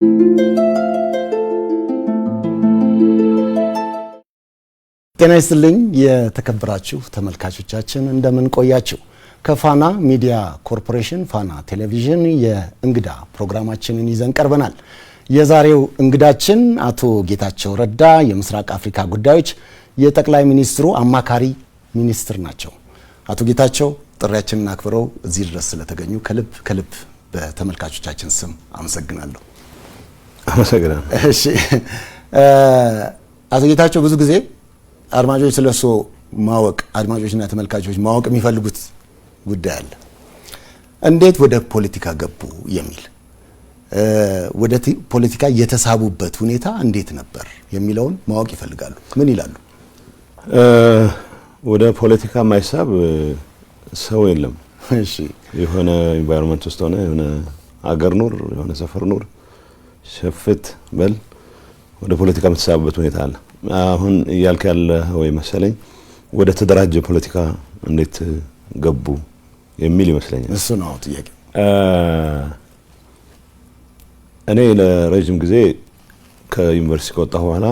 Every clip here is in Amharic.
ጤና ይስጥልኝ የተከበራችሁ ተመልካቾቻችን እንደምን ቆያችሁ? ከፋና ሚዲያ ኮርፖሬሽን ፋና ቴሌቪዥን የእንግዳ ፕሮግራማችንን ይዘን ቀርበናል። የዛሬው እንግዳችን አቶ ጌታቸው ረዳ የምስራቅ አፍሪካ ጉዳዮች የጠቅላይ ሚኒስትሩ አማካሪ ሚኒስትር ናቸው። አቶ ጌታቸው ጥሪያችንን አክብረው እዚህ ድረስ ስለተገኙ ከልብ በተመልካቾቻችን ስም አመሰግናለሁ። አመሰግናለሁ። እሺ አቶ ጌታቸው ብዙ ጊዜ አድማጮች ስለሱ ማወቅ አድማጮችና ተመልካቾች ማወቅ የሚፈልጉት ጉዳይ አለ። እንዴት ወደ ፖለቲካ ገቡ የሚል ወደ ፖለቲካ የተሳቡበት ሁኔታ እንዴት ነበር የሚለውን ማወቅ ይፈልጋሉ። ምን ይላሉ? ወደ ፖለቲካ ማይሳብ ሰው የለም። እሺ የሆነ ኢንቫይሮንመንት ውስጥ ሆነ የሆነ አገር ኑር የሆነ ሰፈር ኑር ሸፍት በል ወደ ፖለቲካ የምትሳብበት ሁኔታ አለ። አሁን እያልክ ያለ ወይ መሰለኝ ወደ ተደራጀ ፖለቲካ እንዴት ገቡ የሚል ይመስለኛል። እሱ ነው ጥያቄ። እኔ ለረጅም ጊዜ ከዩኒቨርሲቲ ከወጣሁ በኋላ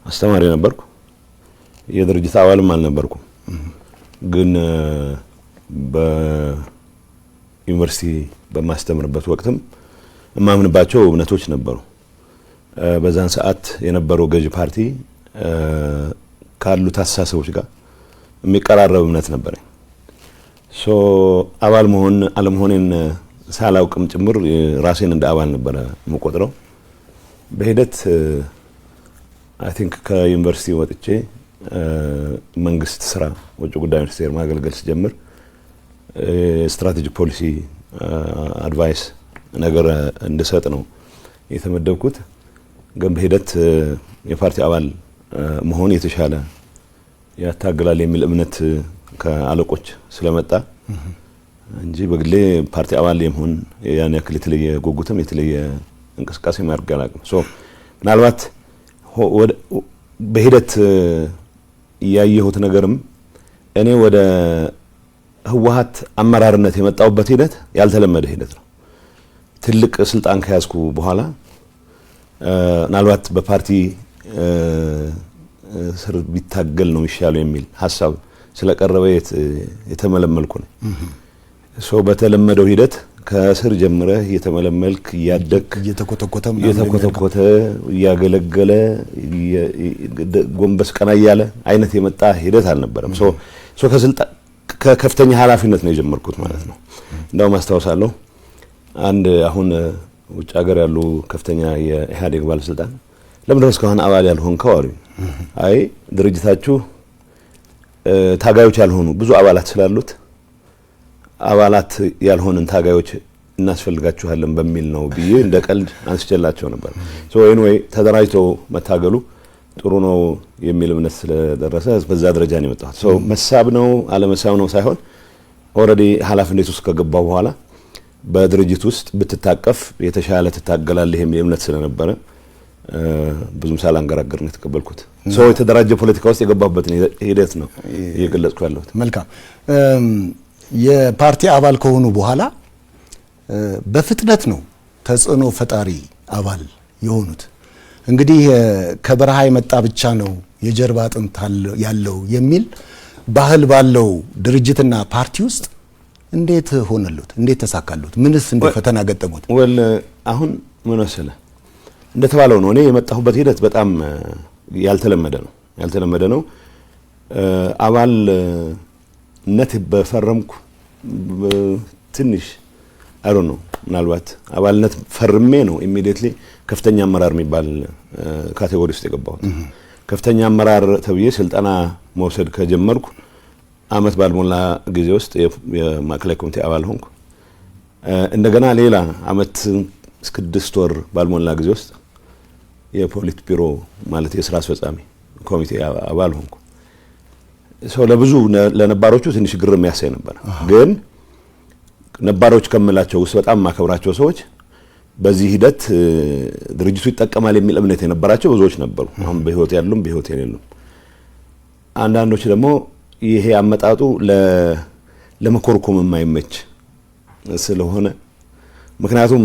አስተማሪ ነበርኩ። የድርጅት አባልም አልነበርኩም። ግን በዩኒቨርሲቲ በማስተምርበት ወቅትም እማምንባቸው እምነቶች ነበሩ። በዛን ሰዓት የነበረው ገዢ ፓርቲ ካሉት አስተሳሰቦች ጋር የሚቀራረብ እምነት ነበረኝ። አባል መሆን አለመሆኔን ሳላውቅም ጭምር ራሴን እንደ አባል ነበረ የምቆጥረው። በሂደት አይ ቲንክ ከዩኒቨርሲቲ ወጥቼ መንግስት ስራ ውጭ ጉዳይ ሚኒስቴር ማገልገል ሲጀምር ስትራቴጂክ ፖሊሲ አድቫይስ ነገር እንድሰጥ ነው የተመደብኩት። ግን በሂደት የፓርቲ አባል መሆን የተሻለ ያታግላል የሚል እምነት ከአለቆች ስለመጣ እንጂ በግሌ ፓርቲ አባል የመሆን ያን ያክል የተለየ ጉጉትም የተለየ እንቅስቃሴ ማድረግ አላውቅም። ምናልባት በሂደት ያየሁት ነገርም እኔ ወደ ህወሓት አመራርነት የመጣሁበት ሂደት ያልተለመደ ሂደት ነው። ትልቅ ስልጣን ከያዝኩ በኋላ ምናልባት በፓርቲ ስር ቢታገል ነው የሚሻለው የሚል ሐሳብ ስለቀረበ የተመለመልኩ ነው። በተለመደው ሂደት ከስር ጀምረህ የተመለመልክ ያደክ የተኮተኮተ ያገለገለ ጎንበስ ቀና ያለ አይነት የመጣ ሂደት አልነበረም። ከከፍተኛ ኃላፊነት ነው የጀመርኩት ማለት ነው። እንደውም አስታውሳለሁ አንድ አሁን ውጭ ሀገር ያሉ ከፍተኛ የኢህአዴግ ባለስልጣን ለምን እስካሁን አባል ያልሆንከው አሉኝ። አይ ድርጅታችሁ ታጋዮች ያልሆኑ ብዙ አባላት ስላሉት አባላት ያልሆነን ታጋዮች እናስፈልጋችኋለን በሚል ነው ብዬ እንደ ቀልድ አንስቼላቸው ነበር። ኤኒዌይ ተደራጅተው መታገሉ ጥሩ ነው የሚል እምነት ስለደረሰ በዛ ደረጃ ነው የመጣሁት። መሳብ ነው አለመሳብ ነው ሳይሆን ኦልሬዲ ኃላፊነት ውስጥ ከገባው በኋላ በድርጅት ውስጥ ብትታቀፍ የተሻለ ትታገላለህ የሚል እምነት ስለነበረ ብዙም ሳላንገራገር ነው የተቀበልኩት። የተደራጀ ፖለቲካ ውስጥ የገባበት ሂደት ነው እየገለጽኩ ያለሁት። መልካም። የፓርቲ አባል ከሆኑ በኋላ በፍጥነት ነው ተጽዕኖ ፈጣሪ አባል የሆኑት። እንግዲህ ከበረሃ የመጣ ብቻ ነው የጀርባ አጥንት ያለው የሚል ባህል ባለው ድርጅትና ፓርቲ ውስጥ እንዴት ሆነሉት? እንዴት ተሳካሉት? ምንስ እንደ ፈተና ገጠሙት? አሁን ምን መሰለህ እንደተባለው ነው። እኔ የመጣሁበት ሂደት በጣም ያልተለመደ ነው። አባልነት በፈረምኩ ትንሽ አይዶን ነው ምናልባት አባልነት ፈርሜ ነው ኢሚዲየትሊ ከፍተኛ አመራር የሚባል ካቴጎሪ ውስጥ የገባሁት። ከፍተኛ አመራር ተብዬ ስልጠና መውሰድ ከጀመርኩ አመት ባልሞላ ጊዜ ውስጥ የማዕከላዊ ኮሚቴ አባል ሆንኩ። እንደገና ሌላ አመት 6 ወር ባልሞላ ጊዜ ውስጥ የፖሊት ቢሮ ማለት የሥራ አስፈጻሚ ኮሚቴ አባል ሆንኩ። ለብዙ ለነባሮቹ ትንሽ ግር የሚያሳይ ነበር። ግን ነባሮች ከመላቸው ውስጥ በጣም ማከብራቸው ሰዎች በዚህ ሂደት ድርጅቱ ይጠቀማል የሚል እምነት የነበራቸው ብዙዎች ነበሩ። አሁን በህይወት ያሉም በህይወት የሌሉም። አንዳንዶች ደግሞ ይሄ አመጣጡ ለመኮርኮም የማይመች ስለሆነ ምክንያቱም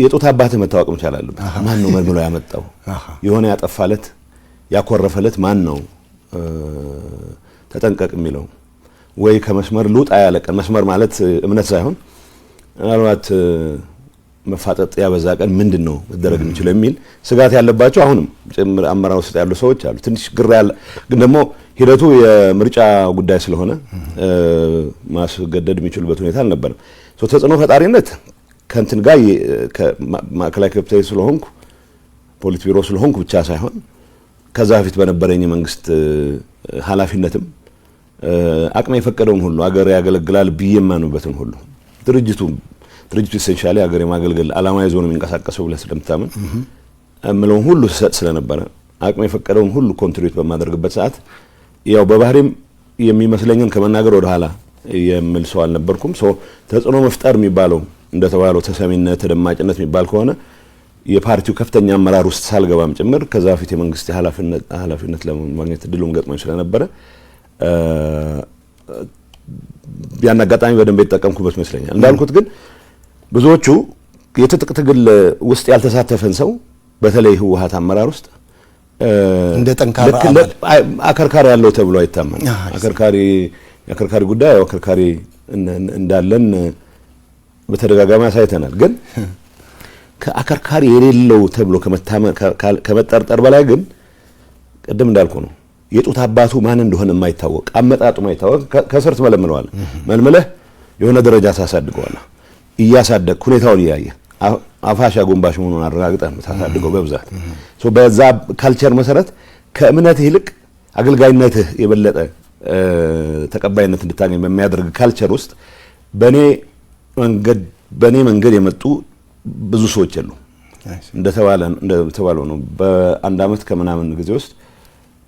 የጡት አባት መታወቅ መቻል አለበት። ማን ነው መልምሎ ያመጣው? የሆነ ያጠፋለት ያኮረፈለት ማን ነው? ተጠንቀቅ የሚለው ወይ ከመስመር ልውጣ ያለቀን መስመር ማለት እምነት ሳይሆን ምናልባት መፋጠጥ ያበዛ ቀን ምንድነው መደረግ የሚችለው የሚል ስጋት ያለባቸው አሁንም ጭምር አመራር ውስጥ ያሉ ሰዎች አሉ። ትንሽ ግራ ያለ ግን ደግሞ ሂደቱ የምርጫ ጉዳይ ስለሆነ ማስገደድ የሚችሉበት ሁኔታ አልነበረም። ተጽዕኖ ፈጣሪነት ከእንትን ጋር ማዕከላዊ ኮሚቴ ስለሆንኩ ፖሊት ቢሮ ስለሆንኩ ብቻ ሳይሆን ከዛ በፊት በነበረኝ መንግስት ኃላፊነትም አቅሜ የፈቀደውን ሁሉ አገር ያገለግላል ብየማኑበትን ሁሉ ድርጅቱ ኢሴንሻሊ አገር የማገልገል ዓላማ ይዞ ነው የሚንቀሳቀሰው ብለህ ስለምታምን እምለውን ሁሉ ሰጥ ስለነበረ አቅሜ የፈቀደውን ሁሉ ኮንትሪቢዩት በማድረግበት ሰዓት ያው በባህሪም የሚመስለኝን ከመናገር ወደ ኋላ የምል ሰው አልነበርኩም። ተጽዕኖ መፍጠር የሚባለው እንደተባለው ተሰሚነት ተደማጭነት የሚባል ከሆነ የፓርቲው ከፍተኛ አመራር ውስጥ ሳልገባም ጭምር ከዛ በፊት የመንግስት ኃላፊነት ለማግኘት እድሉም ገጥሞኝ ስለነበረ ያን አጋጣሚ በደንብ የተጠቀምኩበት ይመስለኛል። እንዳልኩት ግን ብዙዎቹ የትጥቅ ትግል ውስጥ ያልተሳተፈን ሰው በተለይ ህወሓት አመራር ውስጥ እንደ ጠንካራ አከርካሪ ያለው ተብሎ አይታመን። አከርካሪ ጉዳይ አከርካሪ እንዳለን በተደጋጋሚ አሳይተናል። ግን ከአከርካሪ የሌለው ተብሎ ከመጠርጠር በላይ ግን ቅድም እንዳልኩ ነው የጡት አባቱ ማን እንደሆነ የማይታወቅ አመጣጡ የማይታወቅ ከስር ትመለምለዋለህ። መልመለህ የሆነ ደረጃ ታሳድገዋለህ። እያሳደግ ሁኔታውን እያየ አፋሻ ጎንባሽ መሆኑን አረጋግጠህ ታሳድገው በብዛት በዛ ካልቸር መሰረት ከእምነትህ ይልቅ አገልጋይነትህ የበለጠ ተቀባይነት እንድታገኝ በሚያደርግ ካልቸር ውስጥ በኔ መንገድ የመጡ ብዙ ሰዎች አሉ። እንደተባለው ነው በአንድ አመት ከምናምን ጊዜ ውስጥ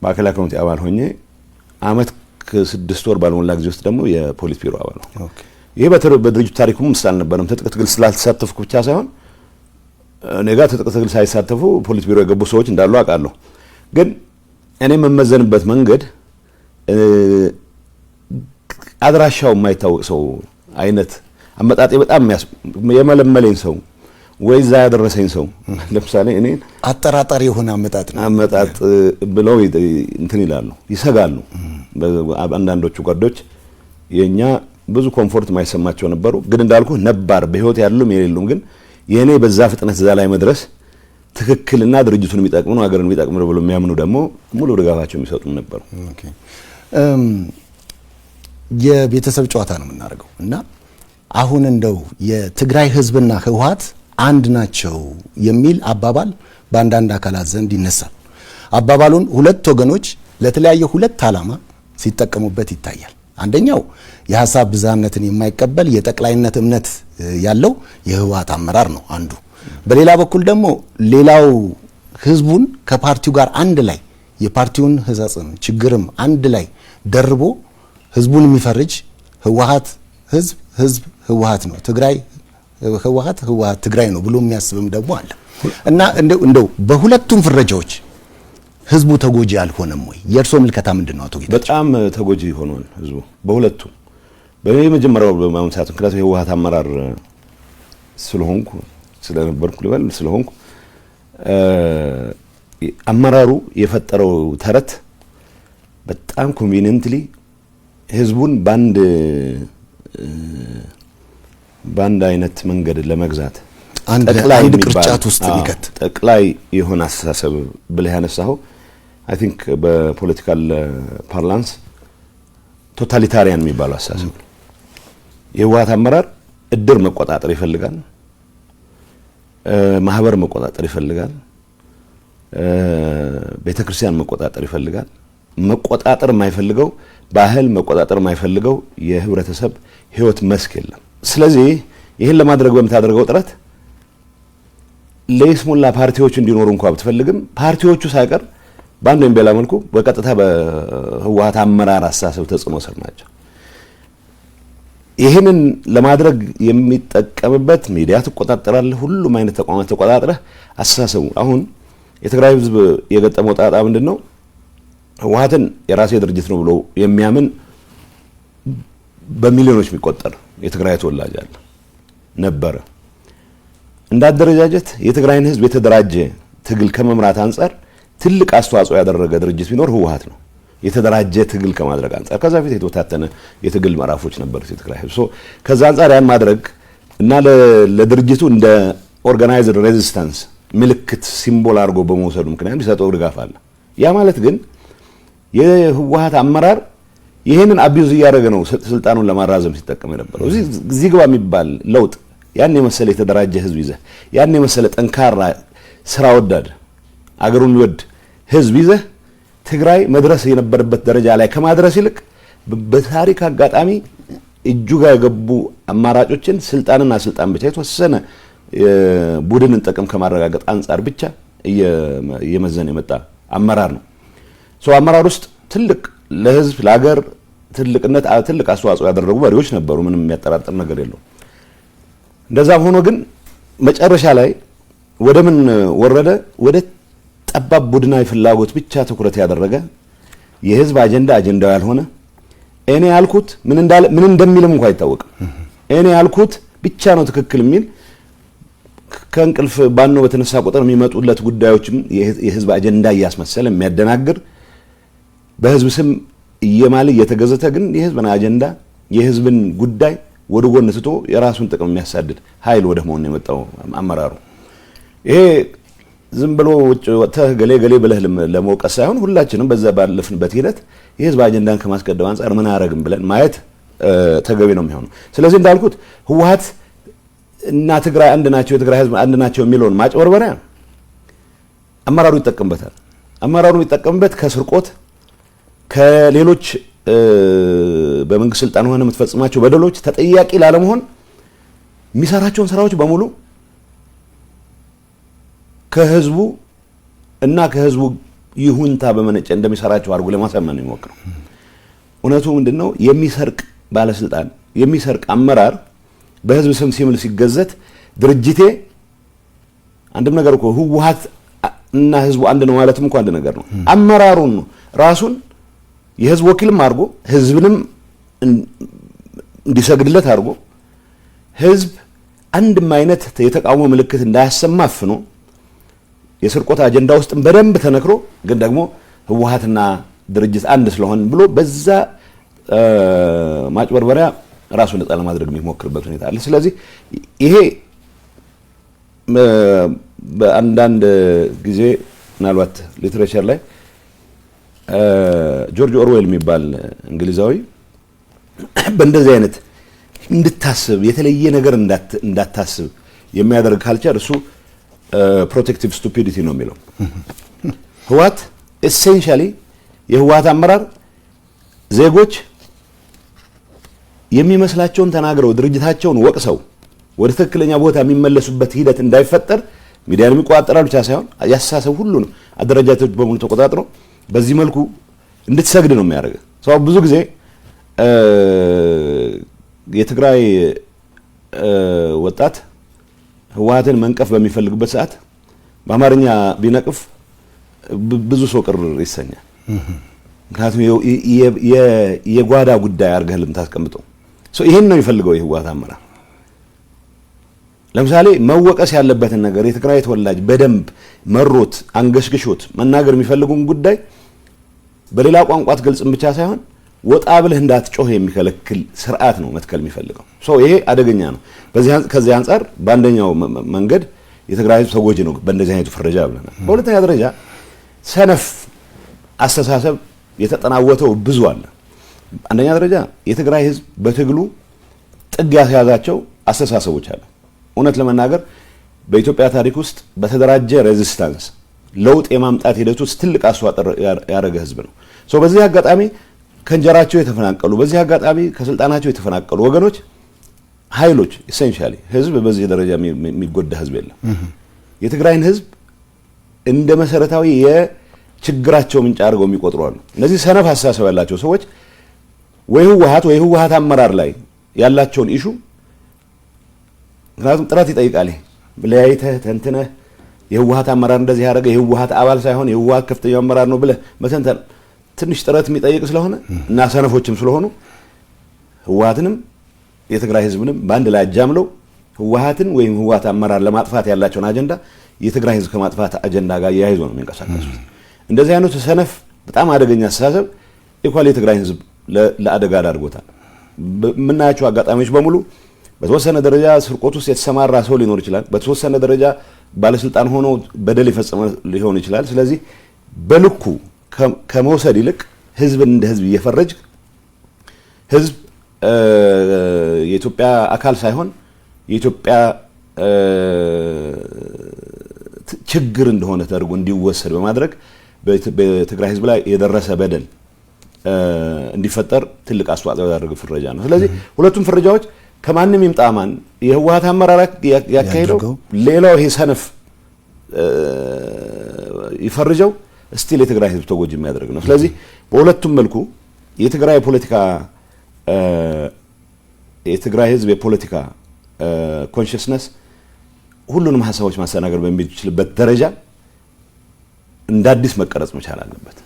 ማዕከላዊ ኮሚቴ አባል ሆኜ አመት ከ6 ወር ባልሞላ ጊዜ ውስጥ ደግሞ የፖሊት ቢሮ አባል ነው። ይሄ በድርጅቱ ታሪኩም ስላልነበረም ትጥቅ ትግል ስላልተሳተፍኩ ብቻ ሳይሆን እኔ ጋር ትጥቅ ትግል ሳይሳተፉ ፖሊት ቢሮ የገቡ ሰዎች እንዳሉ አውቃለሁ። ግን እኔ መመዘንበት መንገድ አድራሻው የማይታወቅ ሰው አይነት አመጣጤ በጣም የመለመለኝ ሰው ወይ ዛ ያደረሰኝ ሰው ለምሳሌ እኔ አጠራጣሪ የሆነ አመጣጥ ብለው እንትን ይላሉ፣ ይሰጋሉ። አንዳንዶቹ ጓዶች የኛ ብዙ ኮምፎርት ማይሰማቸው ነበሩ። ግን እንዳልኩ ነባር በህይወት ያሉም የሌሉም ግን የኔ በዛ ፍጥነት እዛ ላይ መድረስ ትክክልና ድርጅቱን የሚጠቅም ነው ሀገርን የሚጠቅም ነው ብለው የሚያምኑ ደግሞ ሙሉ ድጋፋቸው የሚሰጡም ነበሩ። የቤተሰብ ጨዋታ ነው የምናደርገው እና አሁን እንደው የትግራይ ህዝብና ህወሓት አንድ ናቸው የሚል አባባል በአንዳንድ አካላት ዘንድ ይነሳል። አባባሉን ሁለት ወገኖች ለተለያየ ሁለት ዓላማ ሲጠቀሙበት ይታያል። አንደኛው የሐሳብ ብዝሃነትን የማይቀበል የጠቅላይነት እምነት ያለው የህወሓት አመራር ነው አንዱ። በሌላ በኩል ደግሞ ሌላው ህዝቡን ከፓርቲው ጋር አንድ ላይ የፓርቲውን ህጸጽም ችግርም አንድ ላይ ደርቦ ህዝቡን የሚፈርጅ ህወሓት ህዝብ ህወሓት ነው፣ ትግራይ ህወሓት ትግራይ ነው ብሎ የሚያስብም ደግሞ አለ እና እንደው በሁለቱም ፍረጃዎች ህዝቡ ተጎጂ አልሆነም ወይ? የእርሶ ምልከታ ምንድነው አቶ ጌታቸው? በጣም ተጎጂ ሆኗል ህዝቡ በሁለቱም። በመጀመሪያው በማምሳት ምክንያቱም የህወሓት አመራር ስለሆንኩ አመራሩ የፈጠረው ተረት በጣም ኮንቪኒየንትሊ ህዝቡን በአንድ አይነት መንገድ ለመግዛት አንድ ቅርጫት ውስጥ ሊከት ጠቅላይ የሆነ አስተሳሰብ ብለህ ያነሳው አይ ቲንክ በፖለቲካል ፓርላንስ ቶታሊታሪያን የሚባለው አስተሳሰብ የህወሓት አመራር እድር መቆጣጠር ይፈልጋል፣ ማህበር መቆጣጠር ይፈልጋል፣ ቤተክርስቲያን መቆጣጠር ይፈልጋል። መቆጣጠር የማይፈልገው ባህል መቆጣጠር የማይፈልገው የህብረተሰብ ህይወት መስክ የለም። ስለዚህ ይሄን ለማድረግ በመታደርገው ጥረት ለይስሙላ ፓርቲዎች እንዲኖሩ እንኳን ብትፈልግም ፓርቲዎቹ ሳይቀር በአንድ ወይም በሌላ መልኩ በቀጥታ በህወሓት አመራር አስተሳሰብ ተጽዕኖ ስር ናቸው። ይሄንን ለማድረግ የሚጠቀምበት ሚዲያ ተቆጣጣራለህ፣ ሁሉም አይነት ተቋማት ተቆጣጣረህ አስተሳሰቡ አሁን የትግራይ ህዝብ የገጠመው ጣጣ ምንድነው? ህወሓትን የራሴ ድርጅት ነው ብሎ የሚያምን በሚሊዮኖች የሚቆጠር የትግራይ ተወላጅ አለ ነበረ። እንዳደረጃጀት የትግራይን ህዝብ የተደራጀ ትግል ከመምራት አንፃር ትልቅ አስተዋጽኦ ያደረገ ድርጅት ቢኖር ህወሓት ነው። የተደራጀ ትግል ከማድረግ አንፃር ከዛ ፊት የተወታተነ የትግል ምዕራፎች ነበሩት የትግራይ ህዝብ። ከዛ አንፃር ያን ማድረግ እና ለድርጅቱ እንደ ኦርጋናይዝድ ሬዚስታንስ ምልክት ሲምቦል አድርጎ በመውሰዱ ምክንያት የሚሰጠው ድጋፍ አለ። ያ ማለት ግን የህወሓት አመራር ይሄንን አቢዩዝ እያደረገ ነው ስልጣኑን ለማራዘም ሲጠቀም የነበረው። እዚህ ግባ የሚባል ለውጥ ያን የመሰለ የተደራጀ ህዝብ ይዘህ ያን የመሰለ ጠንካራ ስራ ወዳድ አገሩን የሚወድ ህዝብ ይዘህ ትግራይ መድረስ የነበረበት ደረጃ ላይ ከማድረስ ይልቅ በታሪክ አጋጣሚ እጁ ጋር የገቡ አማራጮችን ስልጣንና ስልጣን ብቻ የተወሰነ ቡድንን ጥቅም ከማረጋገጥ አንፃር ብቻ እየመዘነ የመጣ አመራር ነው። አመራር ውስጥ ትልቅ ለህዝብ ለሀገር ትልቅነት ትልቅ አስተዋጽኦ ያደረጉ መሪዎች ነበሩ። ምንም የሚያጠራጥር ነገር የለውም። እንደዛም ሆኖ ግን መጨረሻ ላይ ወደ ምን ወረደ? ወደ ጠባብ ቡድናዊ ፍላጎት ብቻ ትኩረት ያደረገ የህዝብ አጀንዳው ያልሆነ እኔ ያልኩት ምን እንደሚልም እንኳን አይታወቅም። እኔ ያልኩት ብቻ ነው ትክክል የሚል ከእንቅልፍ ባኖ በተነሳ ቁጥር የሚመጡለት ጉዳዮችም የህዝብ አጀንዳ እያስመሰለ የሚያደናግር በህዝብ ስም እየማለ እየተገዘተ ግን የህዝብን አጀንዳ የህዝብን ጉዳይ ወደ ጎን ትቶ የራሱን ጥቅም የሚያሳድድ ኃይል ወደ መሆን የመጣው አመራሩ። ይሄ ዝም ብሎ ወጥተህ ገሌ ብለህ ለመውቀስ ሳይሆን ሁላችንም በዛ ባለፍንበት ሂደት የህዝብ አጀንዳን ከማስቀደም አንፃር ምን አረግም ብለን ማየት ተገቢ ነው የሚሆነው። ስለዚህ እንዳልኩት ህወሓት እና ትግራይ አንድ ናቸው፣ የትግራይ ህዝብ አንድ ናቸው የሚለውን ማጭበርበሪያ አመራሩ ይጠቀምበታል። አመራሩ የሚጠቀምበት ከስርቆት ከሌሎች በመንግስት ስልጣን ሆነ የምትፈጽማቸው በደሎች ተጠያቂ ላለመሆን የሚሰራቸውን ስራዎች በሙሉ ከህዝቡ እና ከህዝቡ ይሁንታ በመነጨ እንደሚሰራቸው አድርጎ ለማሳመን ነው የሚሞክረው። እውነቱ ምንድነው? የሚሰርቅ ባለስልጣን የሚሰርቅ አመራር በህዝብ ስም ሲምል ሲገዘት ድርጅቴ አንድም ነገር እኮ ህወሓት እና ህዝቡ አንድ ነው ማለትም እንኳን አንድ ነገር ነው። አመራሩን ነው ራሱን የህዝብ ወኪልም አድርጎ ህዝብንም እንዲሰግድለት አድርጎ ህዝብ አንድም አይነት የተቃውሞ ምልክት እንዳያሰማ አፍኖ የስርቆት አጀንዳ ውስጥ በደንብ ተነክሮ ግን ደግሞ ህወሓትና ድርጅት አንድ ስለሆነ ብሎ በዛ ማጭበርበሪያ ራሱን ነፃ ለማድረግ የሚሞክርበት ሁኔታ አለ። ስለዚህ ይሄ በአንዳንድ ጊዜ ምናልባት ሊትሬቸር ላይ ጆርጅ ኦርዌል የሚባል እንግሊዛዊ በእንደዚህ አይነት እንድታስብ የተለየ ነገር እንዳታስብ የሚያደርግ ካልቸር እሱ ፕሮቴክቲቭ ስቱፒዲቲ ነው የሚለው። ህወሓት ኤሴንሻሊ የህወሓት አመራር ዜጎች የሚመስላቸውን ተናግረው ድርጅታቸውን ወቅሰው ወደ ትክክለኛ ቦታ የሚመለሱበት ሂደት እንዳይፈጠር ሚዲያን የሚቆጣጠራሉ ብቻ ሳይሆን ያሳሰብ ሁሉ ነው አደረጃጀቶች በሙሉ ተቆጣጥሮ በዚህ መልኩ እንድትሰግድ ነው የሚያደርገው። ሰው ብዙ ጊዜ የትግራይ ወጣት ህወሓትን መንቀፍ በሚፈልግበት ሰዓት በአማርኛ ቢነቅፍ ብዙ ሰው ቅር ይሰኛል። ምክንያቱም የጓዳ ጉዳይ አድርገህ ልምታስቀምጠው ይሄን ነው የሚፈልገው የህወሓት አመራር። ለምሳሌ መወቀስ ያለበትን ነገር የትግራይ ተወላጅ በደንብ መሮት አንገሽግሾት መናገር የሚፈልጉን ጉዳይ በሌላ ቋንቋት ገልጽም ብቻ ሳይሆን ወጣ ብለህ እንዳትጮህ የሚከለክል ስርዓት ነው መትከል የሚፈልገው። ይሄ አደገኛ ነው። ከዚህ አንፃር በአንደኛው መንገድ የትግራይ ህዝብ ተጎጂ ነው በእንደዚህ አይነቱ ፍረጃ ብለናል። በሁለተኛ ደረጃ ሰነፍ አስተሳሰብ የተጠናወተው ብዙ አለ። አንደኛ ደረጃ የትግራይ ህዝብ በትግሉ ጥግ ያስያዛቸው አስተሳሰቦች አሉ። እውነት ለመናገር በኢትዮጵያ ታሪክ ውስጥ በተደራጀ ሬዚስታንስ ለውጥ የማምጣት ሂደት ውስጥ ትልቅ አስተዋጽኦ ያደረገ ህዝብ ነው። በዚህ አጋጣሚ ከእንጀራቸው የተፈናቀሉ በዚህ አጋጣሚ ከስልጣናቸው የተፈናቀሉ ወገኖች ኃይሎች ኢሴንሻሊ ህዝብ በዚህ ደረጃ የሚጎዳ ህዝብ የለም። የትግራይን ህዝብ እንደ መሰረታዊ የችግራቸው ምንጭ አድርገው የሚቆጥሩ አሉ። እነዚህ ሰነፍ አስተሳሰብ ያላቸው ሰዎች ወይ ህወሓት አመራር ላይ ያላቸውን ኢሹ ምክንያቱም ጥረት ይጠይቃል። ለያይተህ ተንትነህ የህወሓት አመራር እንደዚህ ያደረገ የህወሓት አባል ሳይሆን የህወሓት ከፍተኛው አመራር ነው ብለህ መተንተን ትንሽ ጥረት የሚጠይቅ ስለሆነ እና ሰነፎችም ስለሆኑ ህወሓትንም የትግራይ ህዝብንም በአንድ ላይ አጃምለው ህወሓትን ወይም ህወሓት አመራር ለማጥፋት ያላቸውን አጀንዳ የትግራይ ህዝብ ከማጥፋት አጀንዳ ጋር ያይዞ ነው የሚንቀሳቀሱት። እንደዚህ አይነቱ ሰነፍ በጣም አደገኛ አስተሳሰብ ኢኳሊ የትግራይ ህዝብ ለአደጋ ዳርጎታል። የምናያቸው አጋጣሚዎች በሙሉ በተወሰነ ደረጃ ስርቆት ውስጥ የተሰማራ ሰው ሊኖር ይችላል። በተወሰነ ደረጃ ባለስልጣን ሆኖ በደል የፈጸመ ሊሆን ይችላል። ስለዚህ በልኩ ከመውሰድ ይልቅ ህዝብን እንደ ህዝብ እየፈረጅ ህዝብ የኢትዮጵያ አካል ሳይሆን የኢትዮጵያ ችግር እንደሆነ ተደርጎ እንዲወሰድ በማድረግ በትግራይ ህዝብ ላይ የደረሰ በደል እንዲፈጠር ትልቅ አስተዋጽኦ ያደረገ ፍረጃ ነው። ስለዚህ ሁለቱም ፍረጃዎች ከማንም ይምጣማን የህወሓት አመራር ያካሄደው ሌላው ይሄ ሰነፍ ይፈርጀው ስቲል የትግራይ ህዝብ ተጎጂ የሚያደርግ ነው። ስለዚህ በሁለቱም መልኩ የትግራይ ህዝብ የፖለቲካ ኮንሽስነስ ሁሉንም ሀሳቦች ማስተናገድ በሚችልበት ደረጃ እንደ አዲስ መቀረጽ መቻል አለበት።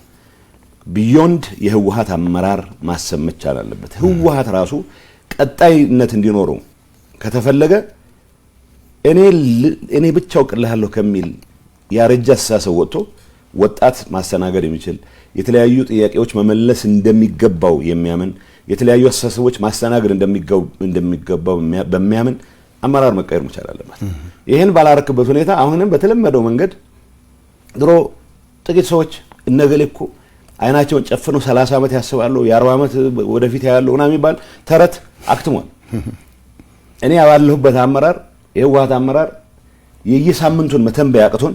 ቢዮንድ የህወሓት አመራር ማሰብ መቻል አለበት። ህወሓት ራሱ ቀጣይነት እንዲኖረው ከተፈለገ እኔ ብቻ አውቅልሃለሁ ከሚል ያረጃ አስተሳሰብ ወጥቶ ወጣት ማስተናገድ የሚችል የተለያዩ ጥያቄዎች መመለስ እንደሚገባው የሚያምን የተለያዩ አስተሳሰቦች ማስተናገድ እንደሚገባው በሚያምን አመራር መቀየር መቻል አለበት። ይሄን ባላረክበት ሁኔታ አሁንም በተለመደው መንገድ ድሮ ጥቂት ሰዎች እነገሌ እኮ አይናቸውን ጨፍነው 30 ዓመት ያስባሉ የ40 ዓመት ወደፊት ያለው እና የሚባል ተረት አክትሟል። እኔ ያባለሁበት አመራር የህወሓት አመራር የየሳምንቱን መተንበያ አቅቶን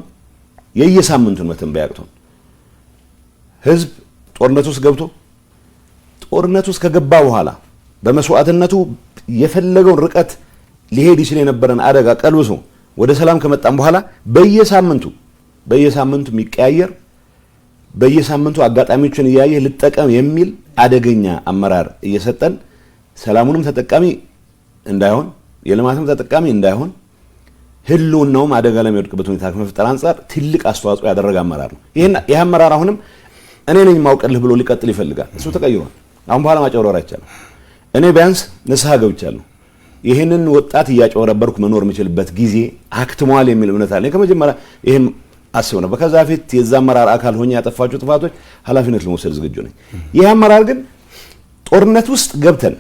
ህዝብ ጦርነት ውስጥ ገብቶ ጦርነት ውስጥ ከገባ በኋላ በመስዋዕትነቱ የፈለገውን ርቀት ሊሄድ ይችል የነበረን አደጋ ቀልብሶ ወደ ሰላም ከመጣም በኋላ በየሳምንቱ የሚቀያየር በየሳምንቱ አጋጣሚዎችን እያየ ልጠቀም የሚል አደገኛ አመራር እየሰጠን ሰላሙንም ተጠቃሚ እንዳይሆን የልማትም ተጠቃሚ እንዳይሆን ህልውናውም አደጋ ላይ የሚወድቅበት ሁኔታ ከመፍጠር አንፃር ትልቅ አስተዋጽኦ ያደረገ አመራር ነው። ይሄ አመራር አሁንም እኔ ነኝ ማውቀልህ ብሎ ሊቀጥል ይፈልጋል። እሱ ተቀይሯል። አሁን በኋላ ማጨወረር አይቻልም። እኔ ቢያንስ ንስሐ ገብቻለሁ። ይሄንን ወጣት እያጨወረበርኩ መኖር የምችልበት ጊዜ አክትሟል የሚል እምነት አለኝ። ከመጀመሪያ ይሄን አስብ ነበር። ከዛ ፊት የዛ አመራር አካል ሆኜ ያጠፋቸው ጥፋቶች ኃላፊነት ለመውሰድ ዝግጁ ነኝ። ይሄ አመራር ግን ጦርነት ውስጥ ገብተን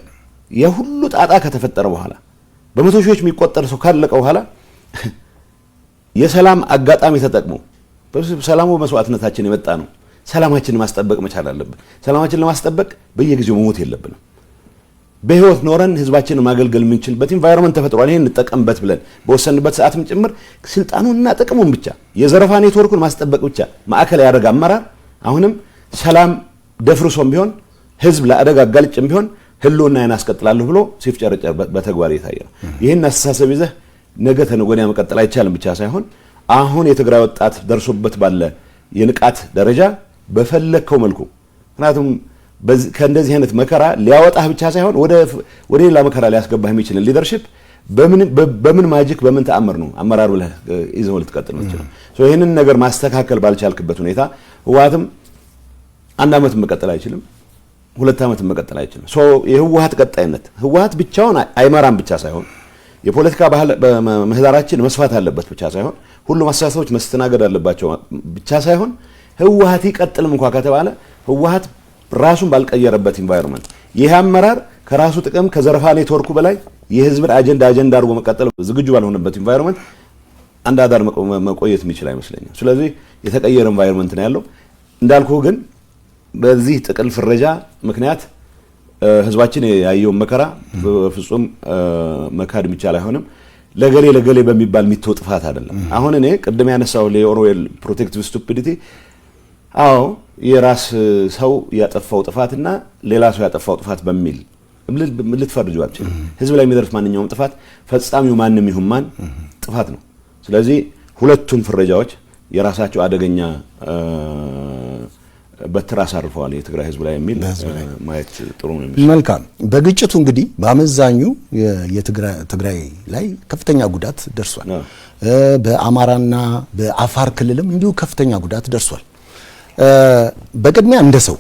የሁሉ ጣጣ ከተፈጠረ በኋላ በመቶ ሺዎች የሚቆጠር ሰው ካለቀ በኋላ የሰላም አጋጣሚ ተጠቅሞ ሰላሙ መስዋዕትነታችን የመጣ ነው። ሰላማችንን ማስጠበቅ መቻል አለብን። ሰላማችንን ለማስጠበቅ በየጊዜው መሞት የለብንም። በህይወት ኖረን ህዝባችንን ማገልገል የምንችልበት ኢንቫይሮንመንት ተፈጥሯል። ይሄን እንጠቀምበት ብለን በወሰንበት ሰዓትም ጭምር ስልጣኑና ጥቅሙን ብቻ የዘረፋ ኔትወርኩን ማስጠበቅ ብቻ ማዕከል ያደረገ አመራር አሁንም ሰላም ደፍርሶም ቢሆን ህዝብ ለአደጋ አጋልጭም ቢሆን ህልውናዬን አስቀጥላለሁ ብሎ ሲፍጨረጨር በተግባር የታየ ነው። ይሄን አስተሳሰብ ይዘህ ነገ ተነገ ወዲያ መቀጠል አይቻልም ብቻ ሳይሆን አሁን የትግራይ ወጣት ደርሶበት ባለ የንቃት ደረጃ በፈለከው መልኩ ምክንያቱም ከእንደዚህ አይነት መከራ ሊያወጣህ ብቻ ሳይሆን ወደ ሌላ መከራ ሊያስገባህ የሚችል ሊደርሺፕ በምን ማጂክ በምን ተአምር ነው አመራር ብለህ ይዘው ልትቀጥል ነው። ይሄንን ነገር ማስተካከል ባልቻልክበት ሁኔታ ህወሓትም 1 ዓመት መቀጠል አይችልም፣ 2 ዓመት መቀጠል አይችልም። የህወሓት ቀጣይነት ህወሓት ብቻውን አይመራም ብቻ ሳይሆን የፖለቲካ ባህል በመህዳራችን መስፋት አለበት ብቻ ሳይሆን ሁሉም አስተሳሰቦች መስተናገድ አለባቸው ብቻ ሳይሆን ህወሓት ይቀጥልም እንኳን ከተባለ ህወሓት ራሱን ባልቀየረበት ኢንቫይሮንመንት ይሄ አመራር ከራሱ ጥቅም ከዘረፋ ኔትወርኩ በላይ የህዝብን አጀንዳ አድርጎ መቀጠል ዝግጁ ባልሆነበት ኢንቫይሮንመንት አንድ አዳር መቆየት የሚችል አይመስለኝም። ስለዚህ የተቀየረ ኢንቫይሮንመንት ነው ያለው። እንዳልኩ ግን በዚህ ጥቅል ፍረጃ ምክንያት ህዝባችን ያየውን መከራ በፍጹም መካድ የሚቻል አይሆንም። ለገሌ በሚባል የሚተው ጥፋት አይደለም። አሁን እኔ ቅድም ያነሳው ለኦርዌል ፕሮቴክቲቭ ስቱፒዲቲ አዎ የራስ ሰው ያጠፋው ጥፋትና ሌላ ሰው ያጠፋው ጥፋት በሚል ልትፈርጁ አትችልም። ህዝብ ላይ የሚደርስ ማንኛውም ጥፋት ፈጻሚው ማንም ይሁን ማን ጥፋት ነው። ስለዚህ ሁለቱም ፍረጃዎች የራሳቸው አደገኛ በትር አሳርፈዋል የትግራይ ህዝብ ላይ የሚል ማየት ጥሩ ነው። መልካም። በግጭቱ እንግዲህ በአመዛኙ የትግራይ ላይ ከፍተኛ ጉዳት ደርሷል። በአማራና በአፋር ክልልም እንዲሁ ከፍተኛ ጉዳት ደርሷል። በቅድሚያ እንደ ሰው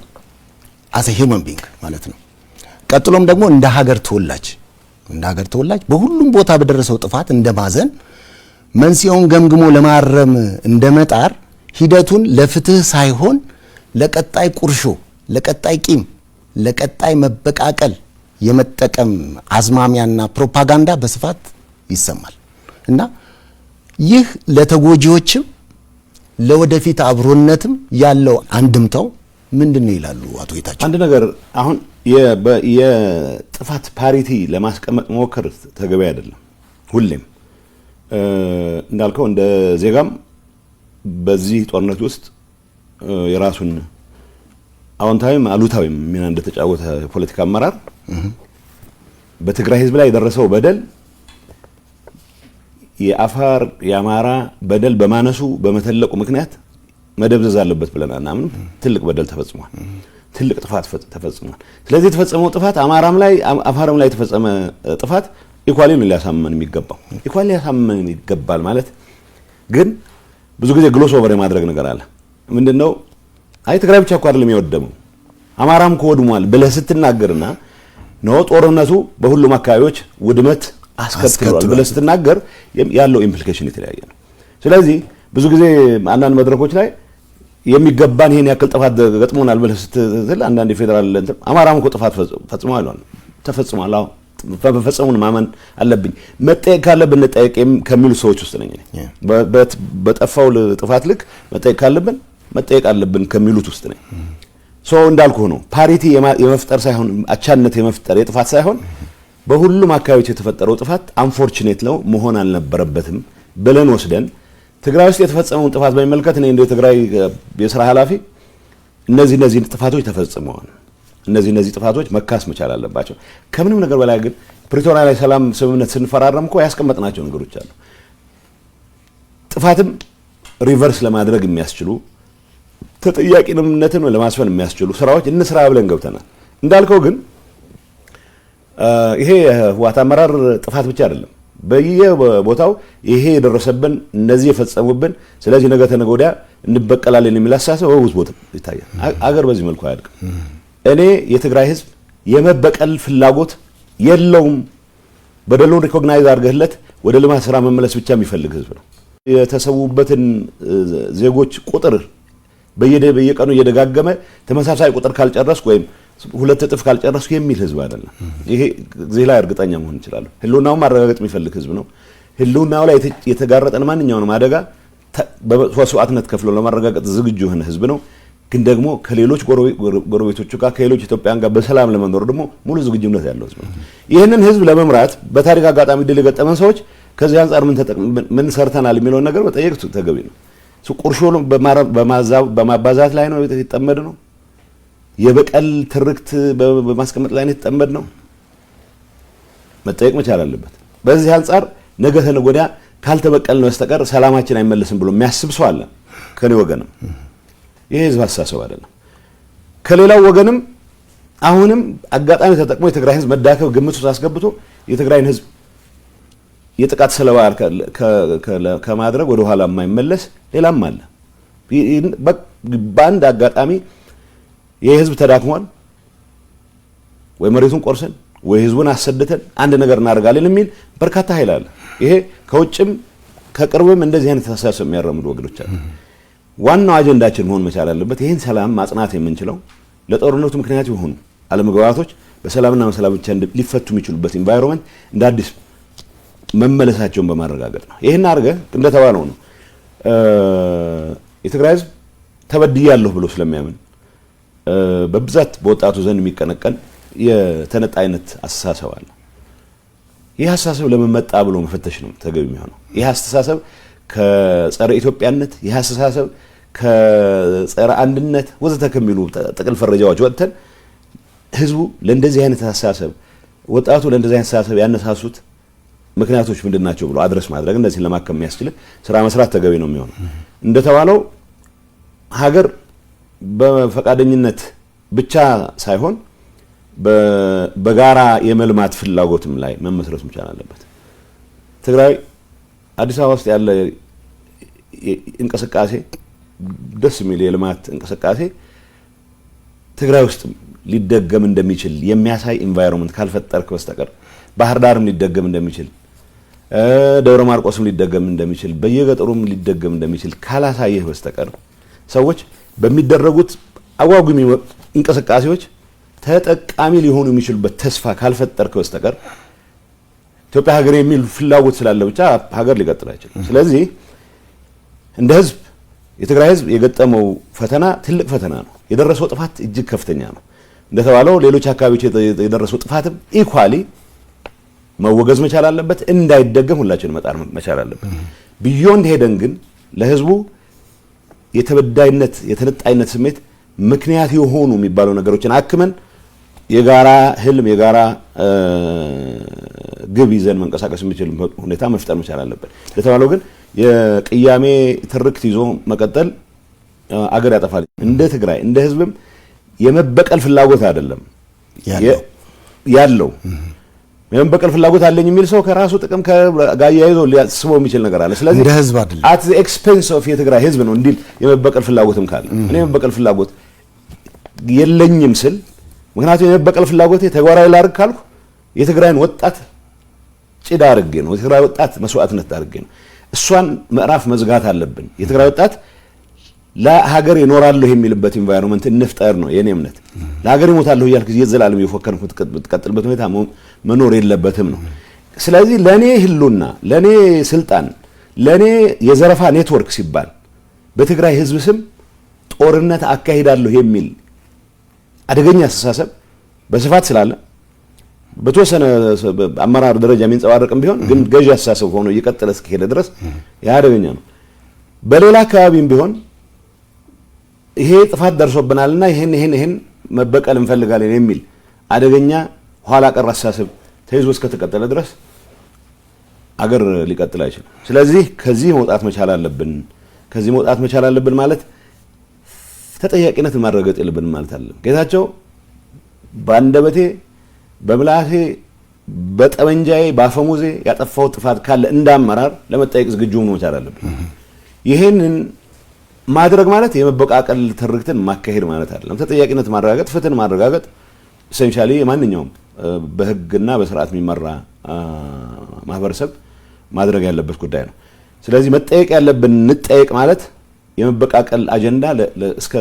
as a human being ማለት ነው። ቀጥሎም ደግሞ እንደ ሀገር ተወላጅ እንደ ሀገር ተወላጅ በሁሉም ቦታ በደረሰው ጥፋት እንደማዘን መንስኤውን ገምግሞ ለማረም እንደመጣር ሂደቱን ለፍትህ ሳይሆን ለቀጣይ ቁርሾ፣ ለቀጣይ ቂም፣ ለቀጣይ መበቃቀል የመጠቀም አዝማሚያና ፕሮፓጋንዳ በስፋት ይሰማል እና ይህ ለተጎጂዎችም ለወደፊት አብሮነትም ያለው አንድምታው ምንድነው ይላሉ አቶ ጌታቸው? አንድ ነገር አሁን የጥፋት ፓሪቲ ለማስቀመጥ መሞከር ተገቢ አይደለም። ሁሌም እንዳልከው እንደ ዜጋም በዚህ ጦርነት ውስጥ የራሱን አዎንታዊም አሉታዊም ሚና እንደተጫወተ የፖለቲካ አመራር በትግራይ ህዝብ ላይ የደረሰው በደል የአፋር የአማራ በደል በማነሱ በመተለቁ ምክንያት መደብዘዝ አለበት ብለን አናምንም። ትልቅ በደል ተፈጽሟል። ትልቅ ጥፋት ተፈጽሟል። ስለዚህ የተፈጸመው ጥፋት አማራም ላይ አፋርም ላይ የተፈጸመ ጥፋት ኢኳሊ ነው ሊያሳመን የሚገባው። ኢኳሊ ሊያሳመን ይገባል ማለት ግን ብዙ ጊዜ ግሎስ ኦቨር የማድረግ ነገር አለ። ምንድነው አይ ትግራይ ብቻ እኮ አይደለም የወደመው አማራም ከወድሟል ብለህ ስትናገርና ነው ጦርነቱ በሁሉም አካባቢዎች ውድመት አስከትሏል ብለህ ስትናገር ያለው ኢምፕሊኬሽን የተለያየ ነው። ስለዚህ ብዙ ጊዜ አንዳንድ መድረኮች ላይ የሚገባን ይሄን ያክል ጥፋት ገጥሞናል ብለህ ስትል አንዳንድ ፌደራል አማራም እኮ ጥፋት ፈጽሟል ተፈጽሟል በፈጸሙን ማመን አለብኝ መጠየቅ ካለብን እንጠየቅ ከሚሉ ሰዎች ውስጥ ነኝ። በጠፋው ጥፋት ልክ መጠየቅ ካለብን መጠየቅ አለብን ከሚሉት ውስጥ ነኝ። እንዳልኩ ነው ፓሪቲ የመፍጠር ሳይሆን አቻነት የመፍጠር የጥፋት ሳይሆን በሁሉም አካባቢዎች የተፈጠረው ጥፋት አንፎርቹኔት ነው መሆን አልነበረበትም ብለን ወስደን ትግራይ ውስጥ የተፈጸመውን ጥፋት በሚመለከት እኔ እንደ ትግራይ የሥራ ኃላፊ እነዚህ ጥፋቶች ተፈጽመዋል፣ እነዚህ ጥፋቶች መካስ መቻል አለባቸው። ከምንም ነገር በላይ ግን ፕሪቶሪያ ላይ ሰላም ስምምነት ስንፈራረም እኮ ያስቀመጥናቸው ነገሮች አሉ። ጥፋትም ሪቨርስ ለማድረግ የሚያስችሉ ተጠያቂነትን ለማስፈን የሚያስችሉ ስራዎች እንስራ ብለን ገብተናል። እንዳልከው ግን ይሄ ህወሓት አመራር ጥፋት ብቻ አይደለም። በየቦታው ይሄ የደረሰብን እነዚህ የፈጸሙብን ስለዚህ ነገ ተነገ ወዲያ እንበቀላለን የሚል አሳሰብ በብዙ ቦታ ይታያል። አገር በዚህ መልኩ አያድግም። እኔ የትግራይ ህዝብ የመበቀል ፍላጎት የለውም። በደሉን ሪኮግናይዝ አድርገህለት ወደ ልማት ስራ መመለስ ብቻ የሚፈልግ ህዝብ ነው። የተሰዉበትን ዜጎች ቁጥር በየቀኑ እየደጋገመ ተመሳሳይ ቁጥር ካልጨረስኩ ወይም ሁለት እጥፍ ካልጨረስኩ የሚል ህዝብ አይደለም። ይሄ እዚህ ላይ እርግጠኛ መሆን እንችላለን። ህልውናውን ማረጋገጥ የሚፈልግ ህዝብ ነው። ህልውናው ላይ የተጋረጠን ማንኛውንም አደጋ በመስዋዕትነት ከፍሎ ለማረጋገጥ ዝግጁ የሆነ ህዝብ ነው። ግን ደግሞ ከሌሎች ጎረቤቶቹ ጋር ከሌሎች ኢትዮጵያን ጋር በሰላም ለመኖር ደግሞ ሙሉ ዝግጁነት ያለው ህዝብ ነው። ይህንን ህዝብ ለመምራት በታሪክ አጋጣሚ ድል የገጠመን ሰዎች ከዚህ አንፃር ምን ሰርተናል የሚለውን ነገር መጠየቅ ተገቢ ነው። ቁርሾ በማባዛት ላይ ነው የተጠመድ ነው። የበቀል ትርክት በማስቀመጥ ላይ ነው የተጠመድ ነው። መጠየቅ መቻል አለበት። በዚህ አንፃር ነገ ተነገ ወዲያ ካልተበቀል ነው በስተቀር ሰላማችን አይመለስም ብሎ የሚያስብ ሰው አለ ከኔ ወገንም። ይሄ ህዝብ አስተሳሰብ አይደለም። ከሌላው ወገንም አሁንም አጋጣሚ ተጠቅሞ የትግራይ ህዝብ መዳከም ግምት ውስጥ አስገብቶ የትግራይን ህዝብ የጥቃት ሰለባ ከማድረግ ወደ ኋላ የማይመለስ ሌላም አለ። በአንድ አጋጣሚ የህዝብ ተዳክሟል ወይ መሬቱን ቆርሰን ወይ ህዝቡን አሰድተን አንድ ነገር እናደርጋለን የሚል በርካታ ኃይል አለ። ይሄ ከውጭም ከቅርብም እንደዚህ አይነት አስተሳሰብ የሚያራምዱ ወገኖች አሉ። ዋናው አጀንዳችን መሆን መቻል አለበት ይሄን ሰላም ማጽናት የምንችለው ለጦርነቱ ምክንያት የሆኑ አለመግባባቶች በሰላምና በሰላም ብቻ ሊፈቱ የሚችሉበት ኢንቫይሮንመንት እንደ አዲስ መመለሳቸውን በማረጋገጥ ነው። ይሄን አድርገህ እንደተባለው ነው የትግራይ ህዝብ ተበድያለሁ ብሎ ስለሚያምን በብዛት በወጣቱ ዘንድ የሚቀነቀን የተነጣይነት አስተሳሰብ አለ። ይህ አስተሳሰብ ለምን መጣ ብሎ መፈተሽ ነው ተገቢ የሚሆነው። ይህ አስተሳሰብ ከጸረ ኢትዮጵያነት፣ ይህ አስተሳሰብ ከጸረ አንድነት ወዘተ ከሚሉ ጥቅል ፈረጃዎች ወጥተን ህዝቡ ለእንደዚህ አይነት አስተሳሰብ ወጣቱ ለእንደዚህ አይነት አስተሳሰብ ያነሳሱት ምክንያቶች ምንድናቸው ብሎ አድረስ ማድረግ እንደዚህ ለማከም የሚያስችል ስራ መስራት ተገቢ ነው የሚሆነው። እንደተባለው ሀገር በፈቃደኝነት ብቻ ሳይሆን በጋራ የመልማት ፍላጎትም ላይ መመስረት መቻል አለበት። ትግራይ አዲስ አበባ ውስጥ ያለ እንቅስቃሴ ደስ የሚል የልማት እንቅስቃሴ ትግራይ ውስጥ ሊደገም እንደሚችል የሚያሳይ ኢንቫይሮንመንት ካልፈጠርክ በስተቀር ባህር ዳርም ሊደገም እንደሚችል ደብረ ማርቆስም ሊደገም እንደሚችል በየገጠሩም ሊደገም እንደሚችል ካላሳየህ በስተቀር ሰዎች በሚደረጉት አጓጉ እንቅስቃሴዎች ተጠቃሚ ሊሆኑ የሚችሉበት ተስፋ ካልፈጠርክ በስተቀር ኢትዮጵያ ሀገር የሚል ፍላጎት ስላለ ብቻ ሀገር ሊቀጥል አይችልም። ስለዚህ እንደ ህዝብ የትግራይ ህዝብ የገጠመው ፈተና ትልቅ ፈተና ነው። የደረሰው ጥፋት እጅግ ከፍተኛ ነው። እንደተባለው ሌሎች አካባቢዎች የደረሰው ጥፋትም ኢኳሊ መወገዝ መቻል አለበት፣ እንዳይደገም ሁላችንም መጣር መቻል አለበት። ቢዮንድ ሄደን ግን ለህዝቡ የተበዳይነት የተነጣይነት ስሜት ምክንያት የሆኑ የሚባሉ ነገሮችን አክመን የጋራ ህልም የጋራ ግብ ይዘን መንቀሳቀስ የሚችል ሁኔታ መፍጠር መቻል አለበት። ለተባለው ግን የቅያሜ ትርክት ይዞ መቀጠል አገር ያጠፋል። እንደ ትግራይ እንደ ህዝብም የመበቀል ፍላጎት አይደለም ያለው የመበቀል ፍላጎት አለኝ የሚል ሰው ከራሱ ጥቅም ጋር ያይዞ ሊያስበው የሚችል ነገር አለ። ስለዚህ እንደ ህዝብ አይደለም at the expense of የትግራይ ህዝብ ነው እንዲል የመበቀል ፍላጎትም ካለ እኔ የመበቀል ፍላጎት የለኝም ስል ምክንያቱም የመበቀል ፍላጎቴ ተግባራዊ ላድርግ ካልኩ የትግራይን ወጣት ጭዳ አድርጌ ነው፣ የትግራይ ወጣት መስዋዕትነት አድርጌ ነው። እሷን ምዕራፍ መዝጋት አለብን። የትግራይ ወጣት ለሀገር ይኖራለሁ የሚልበት ኢንቫይሮንመንት እንፍጠር ነው የኔ እምነት። ለሀገር ይሞታለሁ እያልክ የዘላለም የፎከርኩ ትቀጥልበት ሁኔታ መኖር የለበትም ነው። ስለዚህ ለኔ ህሉና ለኔ ስልጣን ለኔ የዘረፋ ኔትወርክ ሲባል በትግራይ ህዝብ ስም ጦርነት አካሂዳለሁ የሚል አደገኛ አስተሳሰብ በስፋት ስላለ በተወሰነ አመራር ደረጃ የሚንጸባረቅም ቢሆን ግን ገዢ አስተሳሰብ ሆኖ እየቀጠለ እስከሄደ ድረስ ያደገኛ ነው። በሌላ አካባቢም ቢሆን ይሄ ጥፋት ደርሶብናልና ይሄን መበቀል እንፈልጋለን የሚል አደገኛ ኋላ ቀር አስተሳሰብ ተይዞ እስከተቀጠለ ድረስ አገር ሊቀጥል አይችልም። ስለዚህ ከዚህ መውጣት መቻል አለብን። ከዚህ መውጣት መቻል አለብን ማለት ተጠያቂነት ማረጋገጥ የለብንም ማለት አይደለም። ጌታቸው ባንደበቴ በምላሴ በጠመንጃዬ ባፈሙዜ ያጠፋው ጥፋት ካለ እንዳመራር ለመጠየቅ ዝግጁ ሆኖ መቻል አለብን። ይሄንን ማድረግ ማለት የመበቃቀል ትርክትን ማካሄድ ማለት አይደለም። ተጠያቂነት ማረጋገጥ ፍትህን ማረጋገጥ ኢሴንሻሊ የማንኛውም በህግና በስርዓት የሚመራ ማህበረሰብ ማድረግ ያለበት ጉዳይ ነው። ስለዚህ መጠየቅ ያለብን እንጠየቅ ማለት የመበቃቀል አጀንዳ እስከ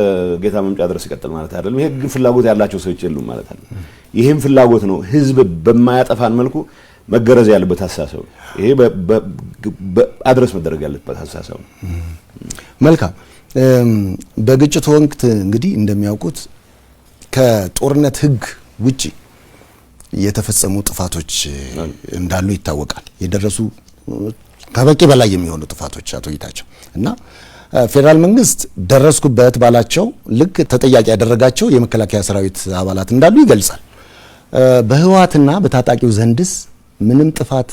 ጌታ መምጫ ድረስ ይቀጥል ማለት አይደለም። ይሄ ግን ፍላጎት ያላቸው ሰዎች የሉም ማለት አይደለም። ይሄም ፍላጎት ነው ህዝብ በማያጠፋን መልኩ መገረዝ ያለበት ሐሳብ ነው። ይሄ አድረስ መደረግ ያለበት ሐሳብ ነው። መልካም። በግጭቱ ወቅት እንግዲህ እንደሚያውቁት ከጦርነት ህግ ውጪ የተፈጸሙ ጥፋቶች እንዳሉ ይታወቃል። የደረሱ ከበቂ በላይ የሚሆኑ ጥፋቶች አቶ ጌታቸው እና ፌደራል መንግስት ደረስኩበት ባላቸው ልክ ተጠያቂ ያደረጋቸው የመከላከያ ሰራዊት አባላት እንዳሉ ይገልጻል። በህወሓትና በታጣቂው ዘንድስ ምንም ጥፋት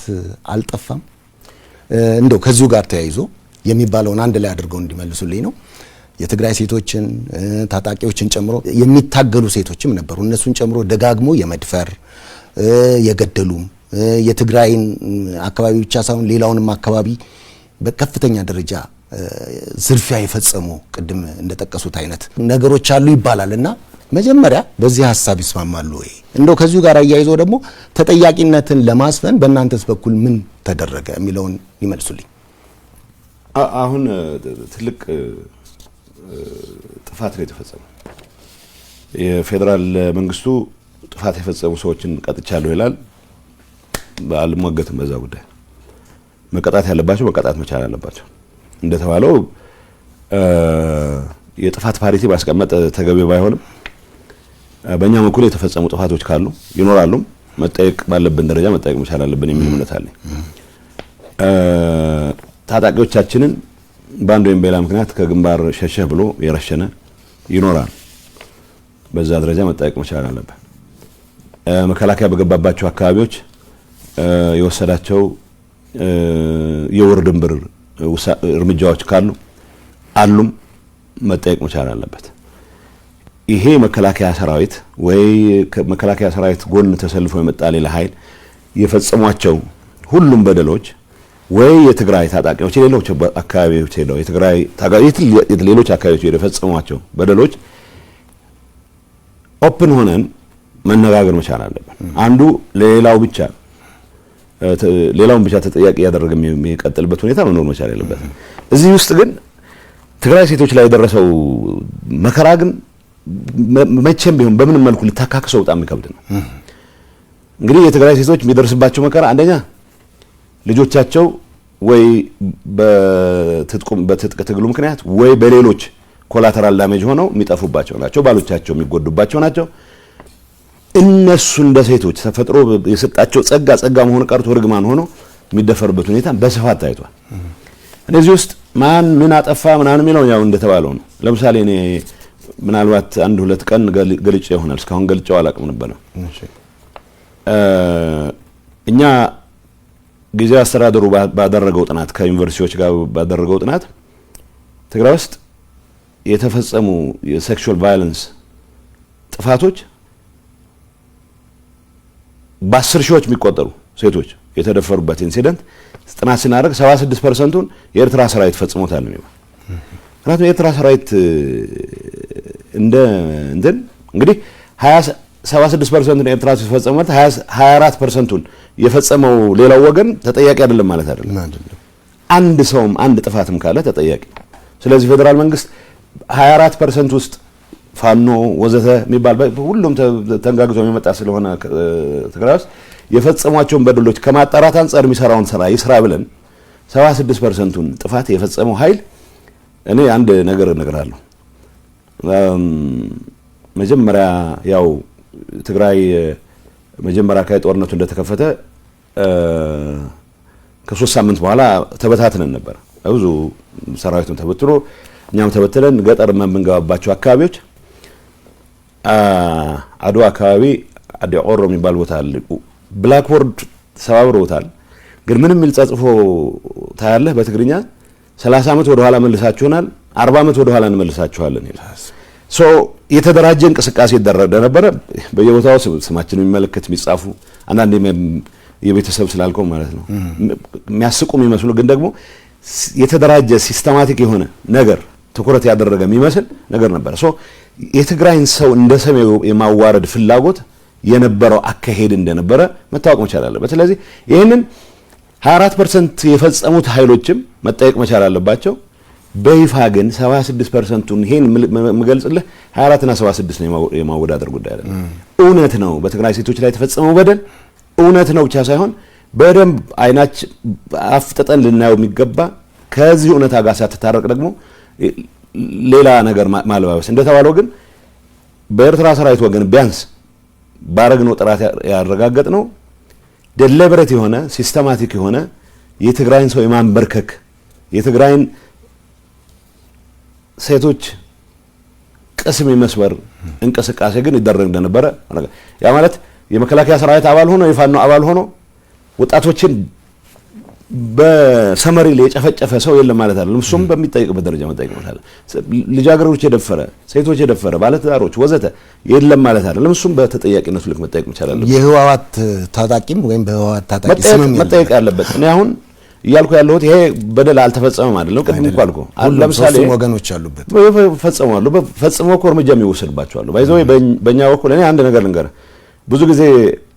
አልጠፋም? እንደው ከዚሁ ጋር ተያይዞ የሚባለውን አንድ ላይ አድርገው እንዲመልሱልኝ ነው። የትግራይ ሴቶችን ታጣቂዎችን ጨምሮ የሚታገሉ ሴቶችም ነበሩ። እነሱን ጨምሮ ደጋግሞ የመድፈር የገደሉም የትግራይን አካባቢ ብቻ ሳይሆን ሌላውንም አካባቢ በከፍተኛ ደረጃ ዝርፊያ የፈጸሙ ቅድም እንደጠቀሱት አይነት ነገሮች አሉ ይባላልና መጀመሪያ በዚህ ሐሳብ ይስማማሉ ወይ? እንደው ከዚሁ ጋር አያይዞ ደግሞ ተጠያቂነትን ለማስፈን በእናንተስ በኩል ምን ተደረገ የሚለውን ይመልሱልኝ። አሁን ትልቅ ጥፋት ነው የተፈጸመው። የፌደራል መንግስቱ ጥፋት የፈጸሙ ሰዎችን ቀጥቻለሁ ይላል። አልሟገትም በዛ ጉዳይ። መቀጣት ያለባቸው መቀጣት መቻል አለባቸው። እንደተባለው የጥፋት ፓሪቲ ማስቀመጥ ተገቢ ባይሆንም በእኛ በኩል የተፈጸሙ ጥፋቶች ካሉ ይኖራሉ። መጠየቅ ባለብን ደረጃ መጠየቅ መቻል አለብን የሚል እምነት አለኝ። ታጣቂዎቻችንን በአንድ ወይም በሌላ ምክንያት ከግንባር ሸሸህ ብሎ የረሸነ ይኖራል። በዛ ደረጃ መጠየቅ መቻል አለብን። መከላከያ በገባባቸው አካባቢዎች የወሰዳቸው የወር ድንበር እርምጃዎች ካሉ አሉም መጠየቅ መቻል አለበት። ይሄ መከላከያ ሰራዊት ወይ መከላከያ ሰራዊት ጎን ተሰልፎ የመጣ ሌላ ኃይል የፈጸሟቸው ሁሉም በደሎች ወይ የትግራይ ታጣቂዎች ሌሎች አካባቢዎች ሄደው የትግራይ ታጣቂዎች ሌሎች አካባቢዎች ሄደው የፈጸሟቸው በደሎች ኦፕን ሆነን መነጋገር መቻል አለብን። አንዱ ለሌላው ብቻ ሌላውን ብቻ ተጠያቂ ያደረገ የሚቀጥልበት ሁኔታ መኖር መቻል ያለበት። እዚህ ውስጥ ግን ትግራይ ሴቶች ላይ የደረሰው መከራ ግን መቼም ቢሆን በምን መልኩ ልታካክሰው በጣም የሚከብድ ነው። እንግዲህ የትግራይ ሴቶች የሚደርስባቸው መከራ አንደኛ ልጆቻቸው ወይ በትጥቅ ትግሉ ምክንያት ወይ በሌሎች ኮላተራል ዳሜጅ ሆነው የሚጠፉባቸው ናቸው። ባሎቻቸው የሚጎዱባቸው ናቸው። እነሱ እንደ ሴቶች ተፈጥሮ የሰጣቸው ጸጋ መሆን ቀርቶ ርግማን ሆኖ የሚደፈርበት ሁኔታ በስፋት ታይቷል። እነዚህ ውስጥ ማን ምን አጠፋ ምናምን የሚለው ያው እንደተባለው ነው። ለምሳሌ እኔ ምናልባት 1-2 ቀን ገልጬ ይሆናል እስካሁን ገልጬው አላቅም ነበር። እኛ ጊዜያዊ አስተዳደሩ ባደረገው ጥናት ከዩኒቨርሲቲዎች ጋር ባደረገው ጥናት ትግራይ ውስጥ የተፈጸሙ የሴክሹዋል ቫዮለንስ ጥፋቶች በ10 ሺዎች የሚቆጠሩ ሴቶች የተደፈሩበት ኢንሲደንት ጥናት ሲናደርግ 76%ን የኤርትራ ሰራዊት ፈጽሞታል ነው። ምክንያቱም የኤርትራ ሰራዊት እንግዲህ 76%ን ኤርትራ ሲፈጸም ማለት 24%ን የፈጸመው ሌላው ወገን ተጠያቂ አይደለም ማለት አይደለም። አንድ ሰውም አንድ ጥፋትም ካለ ተጠያቂ። ስለዚህ ፌደራል መንግስት 24% ውስጥ ፋኖ ወዘተ የሚባል ሁሉም ተንጋግዞ የሚመጣ ስለሆነ ትግራይ ውስጥ የፈጸሟቸውን በደሎች ከማጣራት አንፃር የሚሰራውን ስራ ይስራ ብለን 76%ን ጥፋት የፈጸመው ኃይል እኔ አንድ ነገር እነግራለሁ። መጀመሪያ ያው ትግራይ መጀመሪያ ጦርነቱ እንደተከፈተ ከ3 ሳምንት በኋላ ተበታትነን ነበር። ብዙ ሰራዊቱን ተበትሮ እኛም ተበትለን ገጠር የምንገባባቸው አካባቢዎች አድዋ አካባቢ አዲኦሮ የሚባል ቦታ አለ። ብላክቦርድ ሰባብሮታል። ግን ምንም ይልጻጽፎ ታያለህ በትግርኛ 30 ዓመት ወደ ኋላ መልሳችሁናል፣ 40 ዓመት ወደ ኋላ እንመልሳችኋለን ይላል። የተደራጀ እንቅስቃሴ ይደረግ ነበር። በየቦታው ስማችን የሚመለከት የሚጻፉ አንዳንዴ የቤተሰብ ስላልከው ማለት ነው የሚያስቁ የሚመስሉ ግን ደግሞ የተደራጀ ሲስተማቲክ የሆነ ነገር ትኩረት ያደረገ የሚመስል ነገር ነበር። የትግራይን ሰው እንደ ሰሜው የማዋረድ ፍላጎት የነበረው አካሄድ እንደነበረ መታወቅ መቻል አለበት። ስለዚህ ይሄንን 24% የፈጸሙት ኃይሎችም መጠየቅ መቻል አለባቸው። በይፋ ግን 76%ን ይሄን መገልጽልህ 24 እና 76 ነው የማወዳደር ጉዳይ አይደለም። እውነት ነው በትግራይ ሴቶች ላይ የተፈጸመው በደል እውነት ነው ብቻ ሳይሆን በደንብ አይናች አፍጥጠን ልናየው የሚገባ ከዚህ እውነታ ጋር ሳትታረቅ ደግሞ ሌላ ነገር ማለባበስ እንደተባለው ግን በኤርትራ ሰራዊት ወገን ቢያንስ ባረግነው ጥራት ያረጋገጥ ነው ደሊበሬት የሆነ ሲስተማቲክ የሆነ የትግራይን ሰው የማንበርከክ የትግራይን ሴቶች ቅስም የመስበር እንቅስቃሴ ግን ይደረግ እንደነበረ ያ ማለት የመከላከያ ሰራዊት አባል ሆኖ የፋኖ አባል ሆኖ ወጣቶችን በሰመሪ ላይ የጨፈጨፈ ሰው የለም ማለት አይደለም። እሱም በሚጠይቅበት ደረጃ መጠየቅ ማለት ልጃገረዶች የደፈረ ሴቶች የደፈረ ባለትዳሮች ወዘተ የለም ማለት አይደለም። እሱም በተጠያቂነቱ ልክ መጠየቅ ይቻላል። የህዋት ታጣቂም ወይም በህዋት ታጣቂ ስምም መጠየቅ ያለበት እኔ አሁን እያልኩ ያለሁት ይሄ በደል አልተፈጸመም አይደለም። ቅድም እኮ አልኩ ለምሳሌ ወገኖች አሉበት ፈጽመዋል ፈጽመው እኮ እርምጃ የሚወሰድባቸው አሉ። ባይዘው በእኛ በኩል እኔ አንድ ነገር ልንገር፣ ብዙ ጊዜ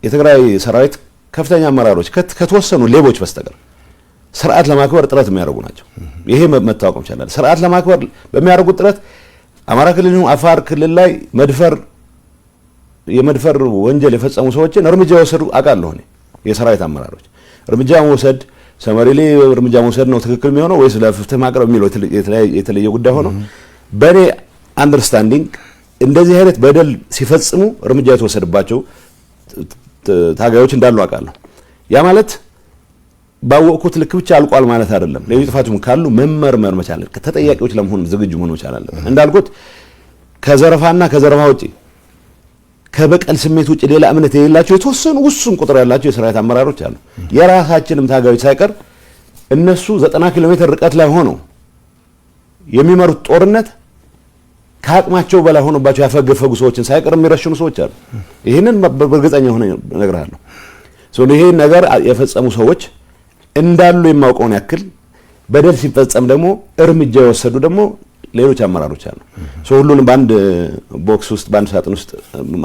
የትግራይ ሰራዊት ከፍተኛ አመራሮች ከተወሰኑ ሌቦች በስተቀር ስርዓት ለማክበር ጥረት የሚያደርጉ ናቸው። ይሄ መታወቅ ይችላል። ስርዓት ለማክበር በሚያደርጉት ጥረት አማራ ክልል አፋር ክልል ላይ የመድፈር ወንጀል የፈጸሙ ሰዎችን እርምጃ ወሰዱ አውቃለሁ። እኔ የሰራዊት አመራሮች እርምጃ መውሰድ ሰመሪ ላይ እርምጃ መውሰድ ነው ትክክል የሚሆነው ወይስ ለፍትህ ማቅረብ የሚለው የተለየ ጉዳይ ሆኖ በኔ አንደርስታንዲንግ እንደዚህ አይነት በደል ሲፈጽሙ እርምጃ የተወሰደባቸው ታጋዮች እንዳሉ አውቃለሁ። ያ ማለት ባወቁት ልክ ብቻ አልቋል ማለት አይደለም። ሌሎች ጥፋቶችም ካሉ መመርመር መቻል ከተጠያቂዎች ለመሆን ዝግጁ መሆን መቻል አለበት። እንዳልኩት ከዘረፋና ከዘረፋ ውጪ ከበቀል ስሜት ውጪ ሌላ እምነት የሌላቸው የተወሰኑ ውሱን ቁጥር ያላቸው የሰራዊት አመራሮች አሉ። የራሳችንም ታጋዮች ሳይቀር እነሱ 90 ኪሎ ሜትር ርቀት ላይ ሆነው የሚመሩት ጦርነት ከአቅማቸው በላይ ሆኖባቸው ያፈገፈጉ ሰዎችን ሳይቀር የሚረሽኑ ሰዎች አሉ። ይሄንን በእርግጠኛ ሆነ እነግርሃለሁ። ይሄ ነገር የፈጸሙ ሰዎች እንዳሉ የማውቀውን ያክል በደል ሲፈጸም ደግሞ እርምጃ የወሰዱ ደግሞ ሌሎች አመራሮች አሉ። ሁሉንም በአንድ ቦክስ ውስጥ በአንድ ሳጥን ውስጥ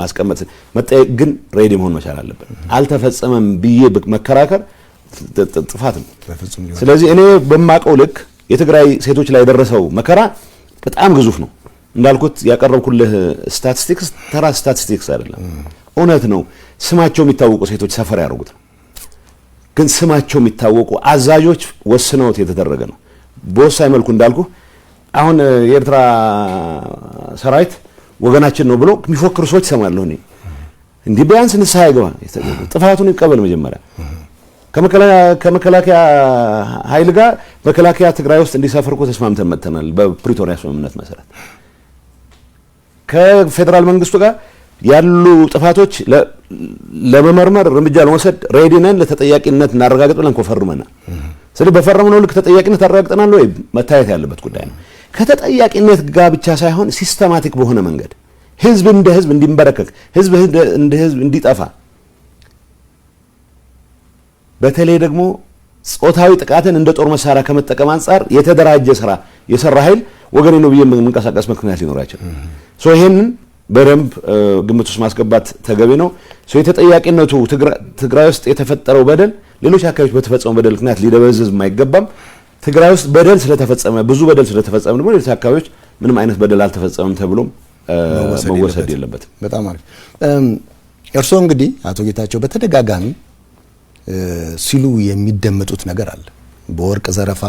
ማስቀመጥ መጠየቅ ግን ሬዲ መሆን መቻል አለበት። አልተፈጸመም ብዬ መከራከር ጥፋት ነው። ስለዚህ እኔ በማቀው ልክ የትግራይ ሴቶች ላይ የደረሰው መከራ በጣም ግዙፍ ነው። እንዳልኩት ያቀረብኩልህ ስታቲስቲክስ ተራ ስታቲስቲክስ አይደለም፣ እውነት ነው። ስማቸው የሚታወቁ ሴቶች ሰፈር ያደርጉት ነው። ግን ስማቸው የሚታወቁ አዛዦች ወስነውት የተደረገ ነው። በወሳኝ መልኩ እንዳልኩ አሁን የኤርትራ ሰራዊት ወገናችን ነው ብሎ የሚፎክሩ ሰዎች ሰማለሁ እኔ። እንዲህ ቢያንስ ንስሐ ይገባ፣ ጥፋቱን ይቀበል መጀመሪያ። ከመከላከያ ኃይል ጋር መከላከያ ትግራይ ውስጥ እንዲሰፍር እኮ ተስማምተን መጥተናል በፕሪቶሪያ ስምምነት መሰረት። ከፌደራል መንግስቱ ጋር ያሉ ጥፋቶች ለመመርመር እርምጃ ለመውሰድ ሬዲ ነን፣ ለተጠያቂነት እናረጋግጥ ብለን እኮ ፈርመናል። ስለዚህ በፈረምነው ልክ ተጠያቂነት አረጋግጠናል ወይ መታየት ያለበት ጉዳይ ነው። ከተጠያቂነት ጋር ብቻ ሳይሆን ሲስተማቲክ በሆነ መንገድ ህዝብ እንደ ህዝብ እንዲንበረከክ፣ ህዝብ እንደ ህዝብ እንዲጠፋ፣ በተለይ ደግሞ ጾታዊ ጥቃትን እንደ ጦር መሳሪያ ከመጠቀም አንጻር የተደራጀ ስራ የሰራ ኃይል ወገኔ ነው ብዬ መንቀሳቀስ ምክንያት ሊኖራቸው ሶ ይሄንን በደንብ ግምት ውስጥ ማስገባት ተገቢ ነው። ሶ የተጠያቂነቱ ትግራይ ውስጥ የተፈጠረው በደል ሌሎች አካባቢዎች በተፈጸመው በደል ምክንያት ሊደበዝዝ የማይገባም። ትግራይ ውስጥ በደል ስለተፈጸመ ብዙ በደል ስለተፈጸመ ደግሞ ሌሎች አካባቢዎች ምንም አይነት በደል አልተፈጸመም ተብሎም መወሰድ የለበትም። በጣም አሪፍ። እርስዎ እንግዲህ አቶ ጌታቸው በተደጋጋሚ ሲሉ የሚደመጡት ነገር አለ። በወርቅ ዘረፋ፣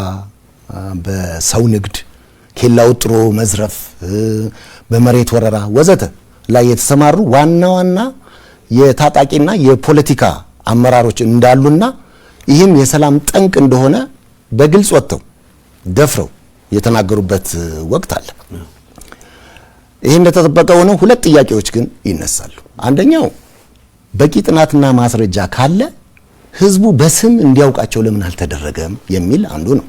በሰው ንግድ፣ ኬላ ውጥሮ መዝረፍ፣ በመሬት ወረራ ወዘተ ላይ የተሰማሩ ዋና ዋና የታጣቂና የፖለቲካ አመራሮች እንዳሉና ይህም የሰላም ጠንቅ እንደሆነ በግልጽ ወጥተው ደፍረው የተናገሩበት ወቅት አለ። ይህ እንደተጠበቀ ሆነው ሁለት ጥያቄዎች ግን ይነሳሉ። አንደኛው በቂ ጥናትና ማስረጃ ካለ ህዝቡ በስም እንዲያውቃቸው ለምን አልተደረገም የሚል አንዱ ነው።